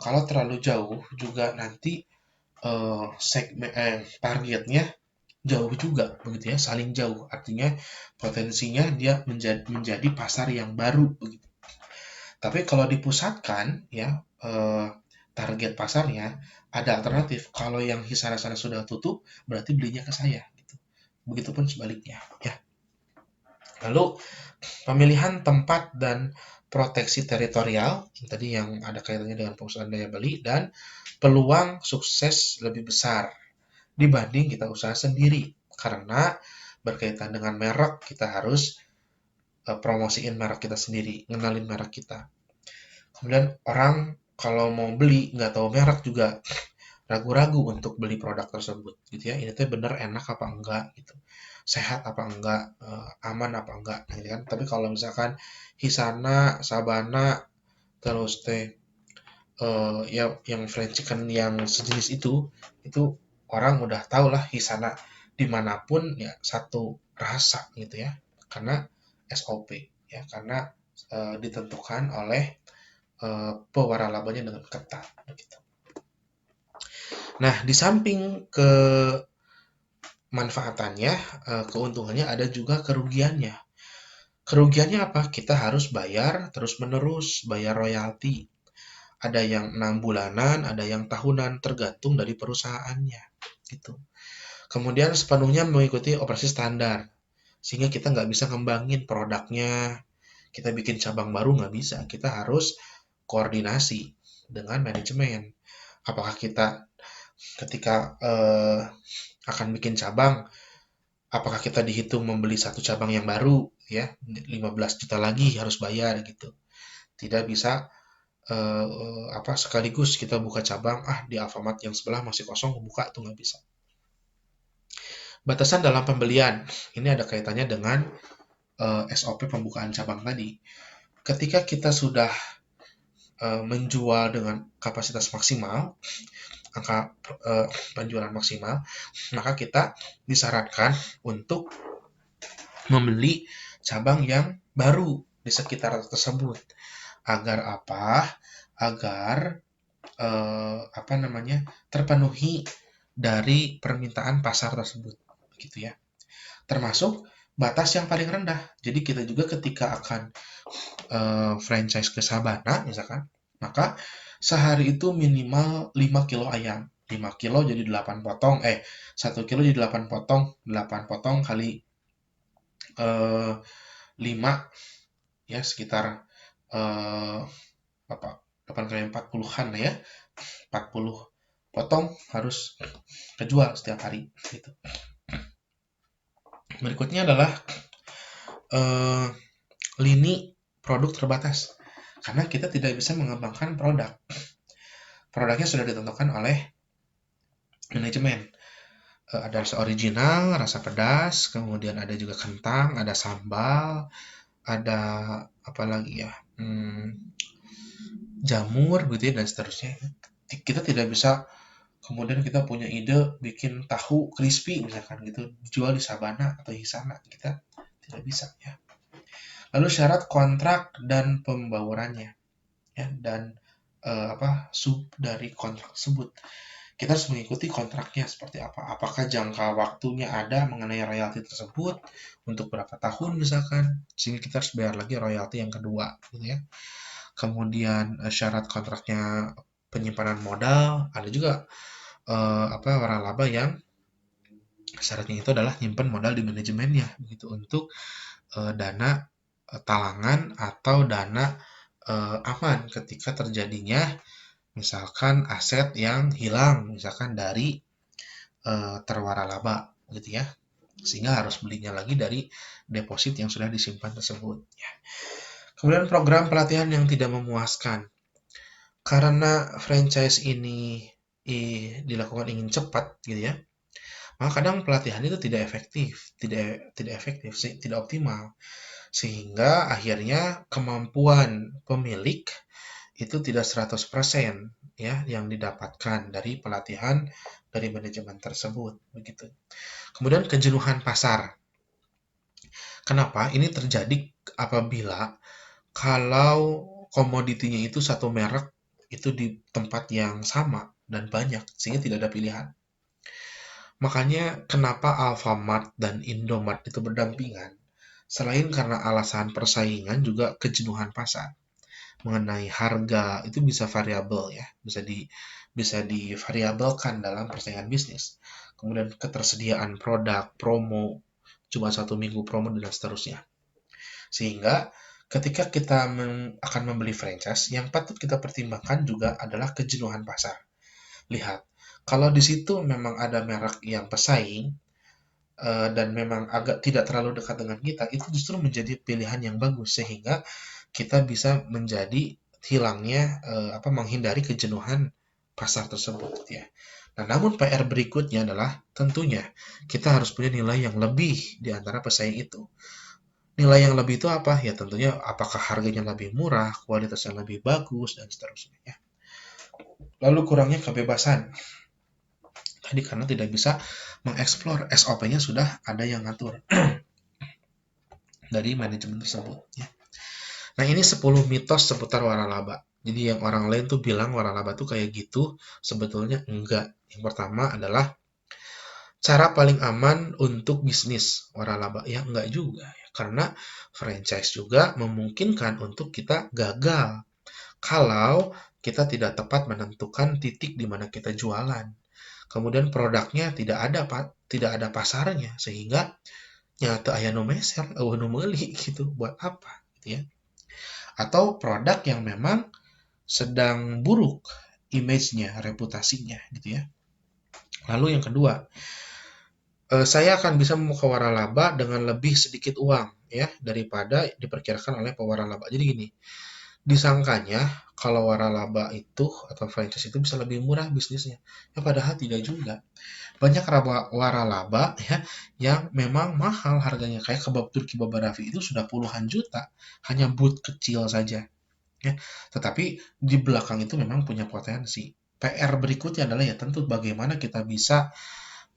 kalau terlalu jauh juga nanti targetnya jauh juga begitu ya, saling jauh. Artinya potensinya dia menjadi pasar yang baru begitu. Tapi kalau dipusatkan ya target pasarnya ada alternatif. Kalau yang di sana-sana sudah tutup, berarti belinya ke saya gitu. Begitupun sebaliknya ya. Lalu pemilihan tempat dan proteksi teritorial tadi yang ada kaitannya dengan pengusahaan daya beli dan peluang sukses lebih besar dibanding kita usaha sendiri karena berkaitan dengan merek kita harus promosiin merek kita sendiri, ngenalin merek kita. Kemudian orang kalau mau beli nggak tahu merek juga ragu-ragu untuk beli produk tersebut gitu ya. Ini tuh bener enak apa enggak gitu. Sehat apa enggak, aman apa enggak gitu kan. Tapi kalau misalkan Hisana, Sabana, terus teh ya yang fried chicken yang sejenis itu orang udah tahu lah Hisana dimanapun ya satu rasa gitu ya. Karena SOP ya, karena ditentukan oleh pewaralabanya dengan ketat begitu. Nah, di samping kemanfaatannya, keuntungannya ada juga kerugiannya. Kerugiannya apa? Kita harus bayar terus-menerus, bayar royalti. Ada yang 6 bulanan, ada yang tahunan, tergantung dari perusahaannya. Gitu. Kemudian sepenuhnya mengikuti operasi standar, sehingga kita nggak bisa ngembangin produknya, kita bikin cabang baru nggak bisa. Kita harus koordinasi dengan manajemen. Apakah kita ketika akan bikin cabang, apakah kita dihitung membeli satu cabang yang baru ya 15 juta lagi harus bayar gitu. Tidak bisa sekaligus kita buka cabang di Alfamart yang sebelah masih kosong buka itu nggak bisa. Batasan dalam pembelian ini ada kaitannya dengan SOP pembukaan cabang tadi. Ketika kita sudah menjual dengan kapasitas maksimal, angka penjualan maksimal, maka kita disarankan untuk membeli cabang yang baru di sekitar tersebut. Agar apa? Agar terpenuhi dari permintaan pasar tersebut, gitu ya. Termasuk batas yang paling rendah. Jadi kita juga ketika akan franchise ke Sabana misalkan, maka sehari itu minimal 5 kilo ayam. 5 kilo jadi 8 potong, 1 kilo jadi 8 potong, 8 potong kali 5 ya sekitar 8 kali 40-an ya. 40 potong harus kejual setiap hari gitu. Berikutnya adalah lini produk terbatas. Karena kita tidak bisa mengembangkan produk. Produknya sudah ditentukan oleh manajemen. Ada rasa original, rasa pedas, kemudian ada juga kentang, ada sambal, ada apa lagi ya, jamur gitu ya, dan seterusnya. Kita tidak bisa kemudian kita punya ide bikin tahu crispy misalkan gitu, dijual di Sabana atau Hisana, kita tidak bisa ya. Lalu syarat kontrak dan pembaurannya ya, dan sub dari kontrak tersebut. Kita harus mengikuti kontraknya seperti apa. Apakah jangka waktunya ada mengenai royalti tersebut untuk berapa tahun misalkan, sehingga kita harus bayar lagi royalti yang kedua gitu ya. Kemudian syarat kontraknya penyimpanan modal, ada juga waralaba yang syaratnya itu adalah nyimpan modal di manajemennya begitu untuk dana talangan atau dana aman ketika terjadinya misalkan aset yang hilang misalkan dari terwaralaba gitu ya. sehingga harus belinya lagi dari deposit yang sudah disimpan tersebut. Ya. Kemudian program pelatihan yang tidak memuaskan. Karena franchise ini dilakukan ingin cepat gitu ya, maka kadang pelatihan itu tidak efektif, tidak efektif sih, tidak optimal. Sehingga akhirnya kemampuan pemilik itu tidak 100% ya yang didapatkan dari pelatihan dari manajemen tersebut begitu. Kemudian kejenuhan pasar. Kenapa? Ini terjadi apabila kalau komoditinya itu satu merek itu di tempat yang sama dan banyak sehingga tidak ada pilihan. Makanya kenapa Alfamart dan Indomart itu berdampingan? Selain karena alasan persaingan juga kejenuhan pasar. Mengenai harga itu bisa variabel ya, bisa divariabelkan dalam persaingan bisnis. Kemudian ketersediaan produk, promo, cuma satu minggu promo dan seterusnya. Sehingga ketika kita akan membeli franchise, yang patut kita pertimbangkan juga adalah kejenuhan pasar. Lihat, kalau di situ memang ada merek yang pesaing dan memang agak tidak terlalu dekat dengan kita, itu justru menjadi pilihan yang bagus sehingga kita bisa menjadi hilangnya menghindari kejenuhan pasar tersebut ya. Nah, namun PR berikutnya adalah tentunya kita harus punya nilai yang lebih di antara pesaing itu. Nilai yang lebih itu apa? Ya tentunya apakah harganya lebih murah, kualitasnya lebih bagus, dan seterusnya. Ya. Lalu kurangnya kebebasan. Tadi karena tidak bisa mengeksplor SOP-nya sudah ada yang ngatur dari manajemen tersebut. Ya. Nah ini 10 mitos seputar waralaba. Jadi yang orang lain tuh bilang waralaba tuh kayak gitu, sebetulnya enggak. Yang pertama adalah cara paling aman untuk bisnis waralaba. Ya enggak juga. Karena franchise juga memungkinkan untuk kita gagal kalau kita tidak tepat menentukan titik di mana kita jualan. Kemudian produknya tidak ada pasarnya sehingga nyata aya nu meser, eueuh nu meuli gitu. Buat apa gitu ya. Atau produk yang memang sedang buruk image-nya, reputasinya gitu ya. Lalu yang kedua, saya akan bisa membuka waralaba dengan lebih sedikit uang ya daripada diperkirakan oleh pewaralaba. Jadi gini, disangkanya kalau waralaba itu atau franchise itu bisa lebih murah bisnisnya. Ya padahal tidak juga. Banyak waralaba ya yang memang mahal harganya kayak kebab Turki Babarafi itu sudah puluhan juta hanya booth kecil saja. Ya, tetapi di belakang itu memang punya potensi. PR berikutnya adalah ya tentu bagaimana kita bisa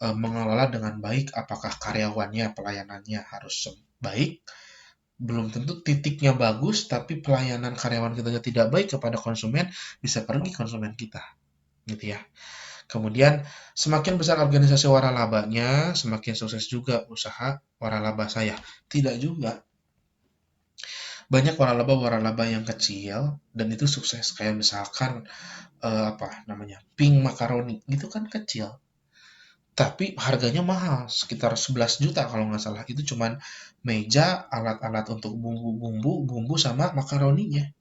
mengelola dengan baik, apakah karyawannya, pelayanannya harus baik, belum tentu titiknya bagus, tapi pelayanan karyawan kita tidak baik kepada konsumen, bisa pergi konsumen kita, gitu ya. Kemudian semakin besar organisasi waralabanya, semakin sukses juga usaha waralaba saya. Tidak juga. Banyak waralaba yang kecil dan itu sukses. Kayak misalkan pink makaroni itu kan kecil tapi harganya mahal sekitar 11 juta kalau nggak salah. Itu cuman meja, alat-alat untuk bumbu sama makaroninya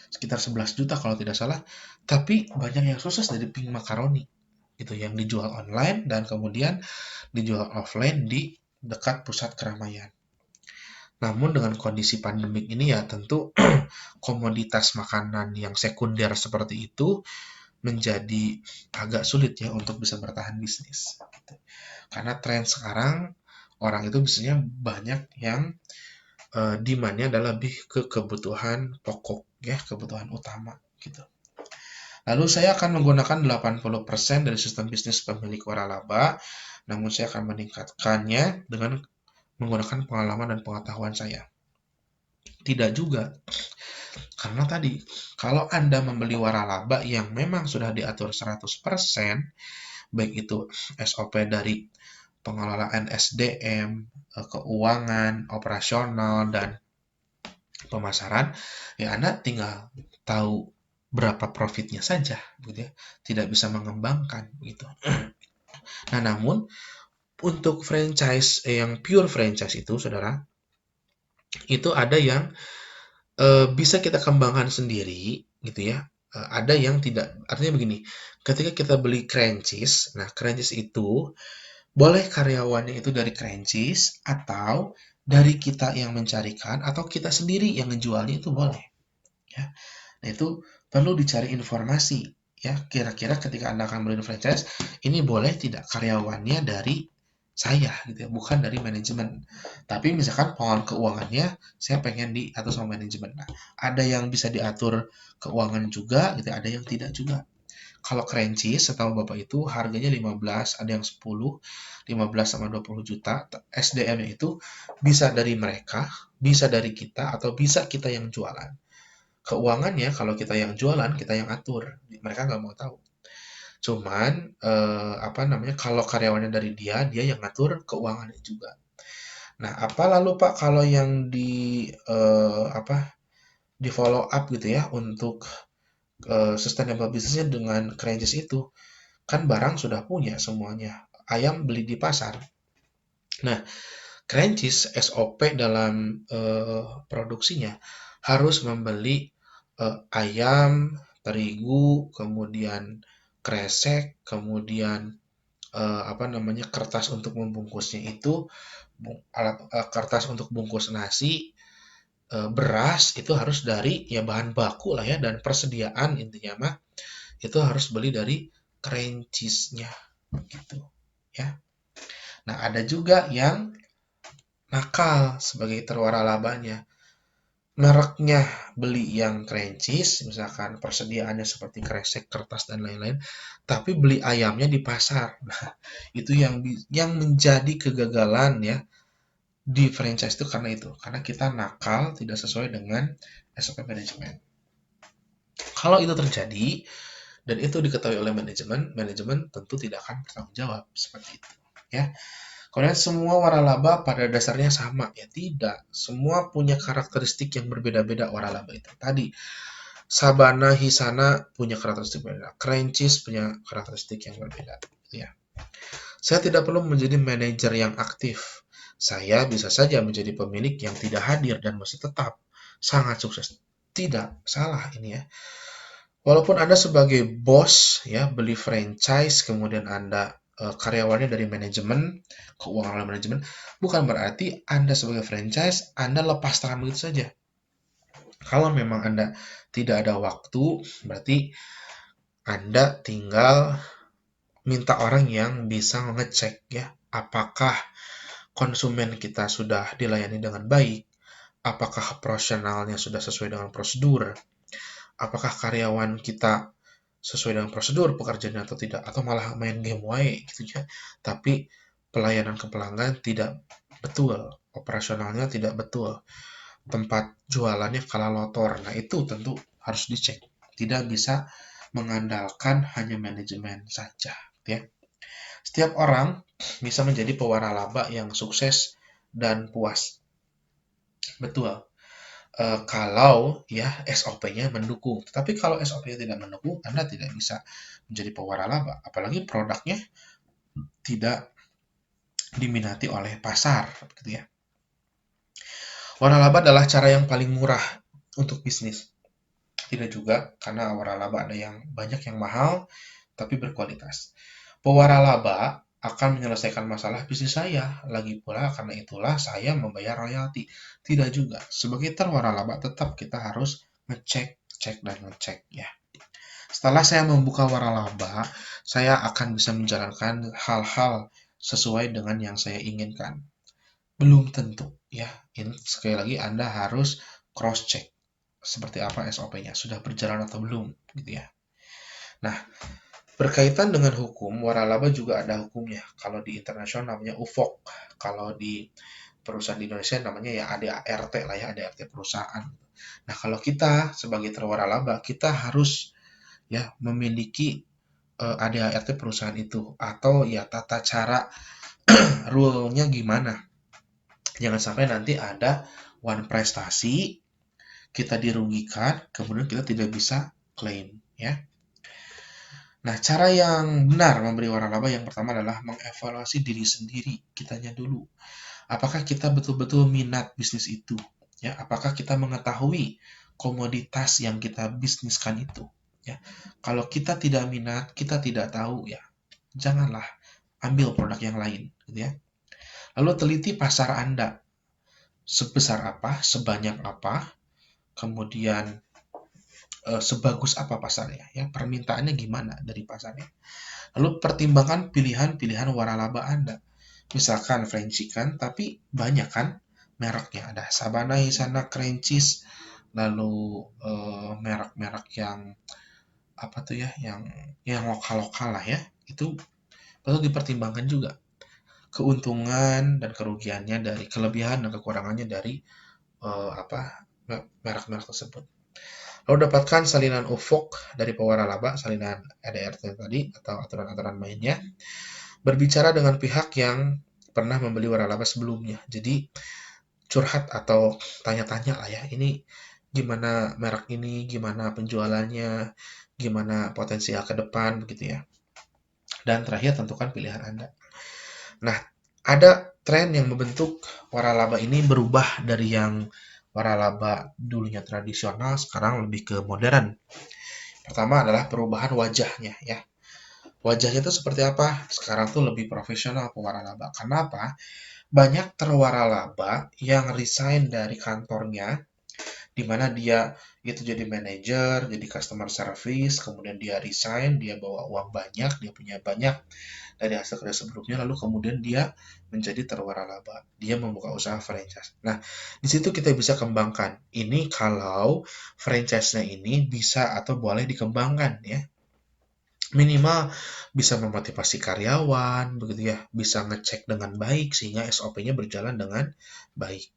sekitar 11 juta kalau tidak salah. Tapi banyak yang sukses dari pink makaroni itu yang dijual online dan kemudian dijual offline di dekat pusat keramaian. Namun dengan kondisi pandemik ini ya tentu komoditas makanan yang sekunder seperti itu menjadi agak sulit ya untuk bisa bertahan bisnis. Gitu. Karena tren sekarang orang itu biasanya banyak yang demand-nya adalah lebih ke kebutuhan pokok ya, kebutuhan utama gitu. Lalu saya akan menggunakan 80% dari sistem bisnis pemilik waralaba, namun saya akan meningkatkannya dengan menggunakan pengalaman dan pengetahuan saya. Tidak juga. Karena tadi, kalau Anda membeli waralaba yang memang sudah diatur 100%, baik itu SOP dari pengelolaan SDM, keuangan, operasional, dan pemasaran, ya Anda tinggal tahu berapa profitnya saja, gitu ya. Tidak bisa mengembangkan, gitu. Nah, namun untuk franchise yang pure franchise itu, saudara, itu ada yang bisa kita kembangkan sendiri, gitu ya. Ada yang tidak. Artinya begini, ketika kita beli franchise, nah franchise itu Boleh karyawannya itu dari franchise atau dari kita yang mencarikan atau kita sendiri yang ngejualnya itu boleh ya. Nah, itu perlu dicari informasi ya, kira-kira ketika Anda akan beli franchise, ini boleh tidak karyawannya dari saya gitu ya, bukan dari manajemen. Tapi misalkan pengelolaan keuangannya saya pengen diatur sama manajemen. Nah, ada yang bisa diatur keuangan juga gitu, ada yang tidak juga. Kalau franchise setahu Bapak itu harganya 15, ada yang 10, 15 sama 20 juta. SDM-nya itu bisa dari mereka, bisa dari kita, atau bisa kita yang jualan. Keuangannya kalau kita yang jualan, kita yang atur. Mereka nggak mau tahu. Cuman, apa namanya, kalau karyawannya dari dia, dia yang ngatur keuangannya juga. Nah, apa lalu Pak kalau yang di follow up gitu ya untuk sustainable business-nya dengan franchise itu? Kan barang sudah punya semuanya. Ayam beli di pasar. Nah, franchise SOP dalam produksinya harus membeli ayam, terigu, kemudian kresek, kemudian apa namanya kertas untuk membungkusnya itu, kertas untuk bungkus nasi, beras itu harus dari ya bahan baku lah ya dan persediaan intinya mah itu harus beli dari franchise-nya gitu ya. Nah, ada juga yang nakal sebagai terwaralabanya. Mereknya beli yang franchise, misalkan persediaannya seperti kresek, kertas, dan lain-lain, tapi beli ayamnya di pasar. Nah, itu yang menjadi kegagalan ya di franchise itu karena kita nakal tidak sesuai dengan SOP manajemen. Kalau itu terjadi dan itu diketahui oleh manajemen, manajemen tentu tidak akan bertanggung jawab seperti itu ya. Kemudian semua waralaba pada dasarnya sama ya, tidak. Semua punya karakteristik yang berbeda-beda waralaba itu. Tadi Sabana Hisana punya karakteristik berbeda, Cranchis punya karakteristik yang berbeda ya. Saya tidak perlu menjadi manajer yang aktif. Saya bisa saja menjadi pemilik yang tidak hadir dan masih tetap sangat sukses. Tidak salah ini ya. Walaupun Anda sebagai bos ya beli franchise kemudian Anda karyawannya dari manajemen, keuangan oleh manajemen, bukan berarti Anda sebagai franchise Anda lepas tangan begitu saja. Kalau memang Anda tidak ada waktu, berarti Anda tinggal minta orang yang bisa mengecek ya, apakah konsumen kita sudah dilayani dengan baik, apakah operasionalnya sudah sesuai dengan prosedur, apakah karyawan kita sesuai dengan prosedur pekerjaannya atau tidak, atau malah main game wae gitu ya. Tapi pelayanan ke pelanggan tidak betul, operasionalnya tidak betul, tempat jualannya kalah lotor. Nah, itu tentu harus dicek. Tidak bisa mengandalkan hanya manajemen saja ya. Setiap orang bisa menjadi pewaralaba yang sukses dan puas. Betul. Kalau ya SOP-nya mendukung. Tetapi kalau SOP-nya tidak mendukung, Anda tidak bisa menjadi pewaralaba. Apalagi produknya tidak diminati oleh pasar, gitu ya. Waralaba adalah cara yang paling murah untuk bisnis. Tidak juga, karena waralaba ada yang banyak yang mahal, tapi berkualitas. Pewaralaba akan menyelesaikan masalah bisnis saya. Lagi pula, karena itulah saya membayar royalti. Tidak juga. Sebagai terwaralaba, tetap kita harus ngecek, cek, dan ngecek ya. Setelah saya membuka waralaba, saya akan bisa menjalankan hal-hal sesuai dengan yang saya inginkan. Belum tentu ya. Ini sekali lagi Anda harus cross check seperti apa SOP-nya, sudah berjalan atau belum gitu ya. Nah, berkaitan dengan hukum, waralaba juga ada hukumnya. Kalau di internasional namanya UFOK, kalau di perusahaan di Indonesia namanya ya ADART lah ya, ADART perusahaan. Nah, kalau kita sebagai terwaralaba, kita harus ya memiliki ADART perusahaan itu atau ya tata cara rule-nya gimana. Jangan sampai nanti ada one prestasi, kita dirugikan, kemudian kita tidak bisa klaim ya. Nah, cara yang benar memberi waralaba yang pertama adalah mengevaluasi diri sendiri, kitanya dulu. Apakah kita betul-betul minat bisnis itu? Ya, apakah kita mengetahui komoditas yang kita bisniskan itu? Ya, kalau kita tidak minat, kita tidak tahu ya, janganlah ambil produk yang lain, gitu ya. Lalu teliti pasar Anda, sebesar apa, sebanyak apa, kemudian sebagus apa pasarnya, ya, permintaannya gimana dari pasarnya. Lalu pertimbangkan pilihan-pilihan waralaba Anda. Misalkan French chicken, tapi banyak kan mereknya. Ada Sabana, Hisana, Crenchies, lalu merek-merek yang apa tuh ya, yang lokal-lokal lah ya. Itu perlu dipertimbangkan juga keuntungan dan kerugiannya dari kelebihan dan kekurangannya dari apa merek-merek tersebut. Lalu dapatkan salinan UFOK dari pewaralaba, salinan EDRT tadi atau aturan-aturan mainnya. Berbicara dengan pihak yang pernah membeli waralaba sebelumnya. Jadi curhat atau tanya-tanya lah ya. Ini gimana merek ini, gimana penjualannya, gimana potensial ke depan begitu ya. Dan terakhir tentukan pilihan Anda. Nah, ada tren yang membentuk waralaba ini berubah dari yang waralaba dulunya tradisional sekarang lebih ke modern. Pertama adalah perubahan wajahnya ya. Wajahnya itu seperti apa? Sekarang tuh lebih profesional pewaralaba. Kenapa? Banyak terwaralaba yang resign dari kantornya, di mana dia itu jadi manajer, jadi customer service, kemudian dia resign, dia bawa uang banyak, dia punya banyak dari hasil kerja sebelumnya, lalu kemudian dia menjadi terwaralaba. Dia membuka usaha franchise. Nah, di situ kita bisa kembangkan. Ini kalau franchise-nya ini bisa atau boleh dikembangkan ya. Minimal bisa memotivasi karyawan, begitu ya, bisa ngecek dengan baik sehingga SOP-nya berjalan dengan baik.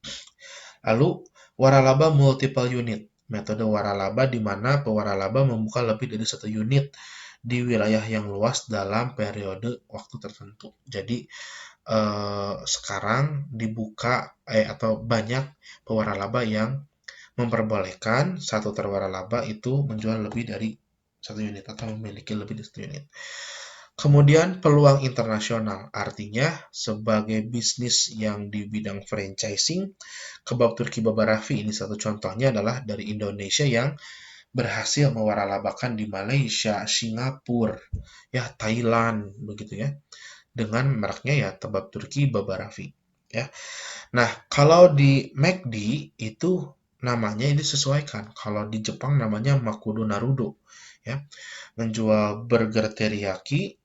Lalu, waralaba multiple unit. Metode waralaba di mana pewaralaba membuka lebih dari satu unit di wilayah yang luas dalam periode waktu tertentu. Jadi, sekarang dibuka atau banyak pewaralaba yang memperbolehkan satu terwaralaba itu menjual lebih dari satu unit atau memiliki lebih dari satu unit. Kemudian peluang internasional, artinya sebagai bisnis yang di bidang franchising, Kebab Turki Baba Raffi ini satu contohnya adalah dari Indonesia yang berhasil mewaralabakan di Malaysia, Singapura, ya Thailand, begitu ya, dengan mereknya ya Kebab Turki Baba Raffi. Ya. Nah, kalau di McD itu namanya ini disesuaikan. Kalau di Jepang namanya Makudo Naruto, ya, menjual burger teriyaki,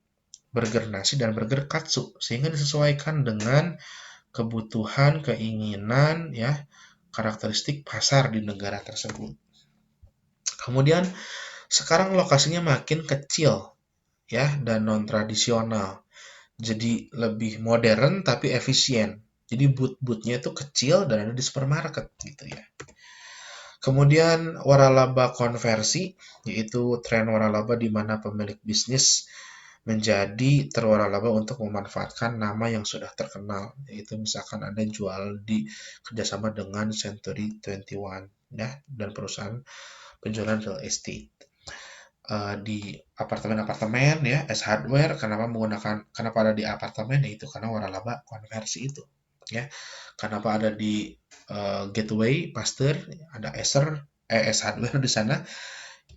burger nasi, dan burger katsu, sehingga disesuaikan dengan kebutuhan, keinginan, ya, karakteristik pasar di negara tersebut. Kemudian sekarang lokasinya makin kecil, ya, dan non-tradisional. Jadi lebih modern tapi efisien. Jadi booth-boothnya itu kecil dan ada di supermarket gitu ya. Kemudian waralaba konversi, yaitu tren waralaba di mana pemilik bisnis menjadi terwaralaba untuk memanfaatkan nama yang sudah terkenal, yaitu misalkan Anda jual di kerjasama dengan Century 21 ya, dan perusahaan penjualan real estate. Di apartemen-apartemen ya, S Hardware, kenapa ada di apartemen, yaitu karena waralaba konversi itu ya. Kenapa ada di Gateway Pasteur, ada S Hardware di sana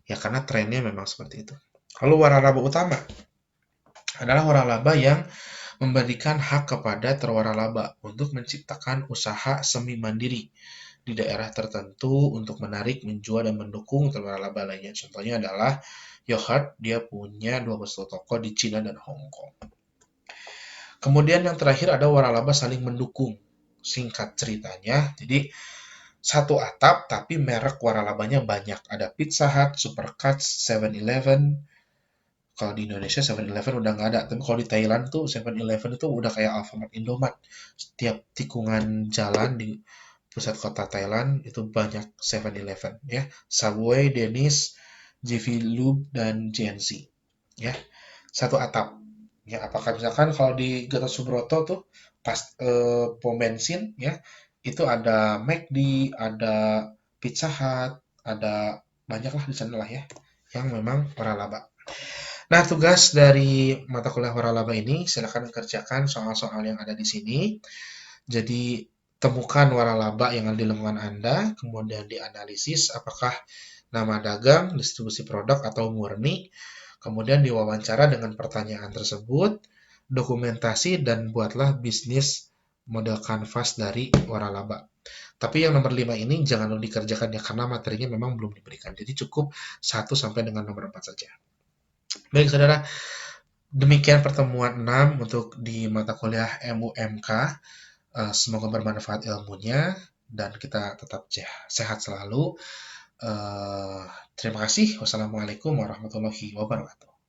ya, karena trennya memang seperti itu. Lalu waralaba utama adalah waralaba yang memberikan hak kepada terwaralaba untuk menciptakan usaha semi mandiri di daerah tertentu untuk menarik, menjual, dan mendukung terwaralaba lainnya. Contohnya adalah Yoghurt, dia punya 21 toko di Cina dan Hong Kong. Kemudian yang terakhir ada waralaba saling mendukung. Singkat ceritanya, jadi satu atap tapi merek waralabanya banyak. Ada Pizza Hut, Supercuts, 7-Eleven. Kalau di Indonesia 7-Eleven udah nggak ada, tapi kalau di Thailand tuh 7-Eleven itu udah kayak Alfamart, Indomart. Setiap tikungan jalan di pusat kota Thailand itu banyak 7-Eleven ya. Subway, Denny's, JV Lube, dan GNC ya. Satu atap. Ya, apakah misalkan kalau di Gatot Subroto tuh pas pom bensin ya, itu ada McD, ada Pizza Hut, ada banyak lah di sana lah ya, yang memang waralaba. Nah, tugas dari mata kuliah waralaba ini silakan kerjakan soal-soal yang ada di sini. Jadi, temukan waralaba yang ada di lingkungan Anda, kemudian dianalisis apakah nama dagang, distribusi produk, atau murni. Kemudian diwawancara dengan pertanyaan tersebut, dokumentasi dan buatlah bisnis model kanvas dari waralaba. Tapi yang nomor 5 ini jangan dulu dikerjakan ya, karena materinya memang belum diberikan. Jadi cukup 1 sampai dengan nomor 4 saja. Baik saudara, demikian pertemuan 6 untuk di mata kuliah MUMK. Semoga bermanfaat ilmunya dan kita tetap sehat selalu. Terima kasih. Wassalamualaikum warahmatullahi wabarakatuh.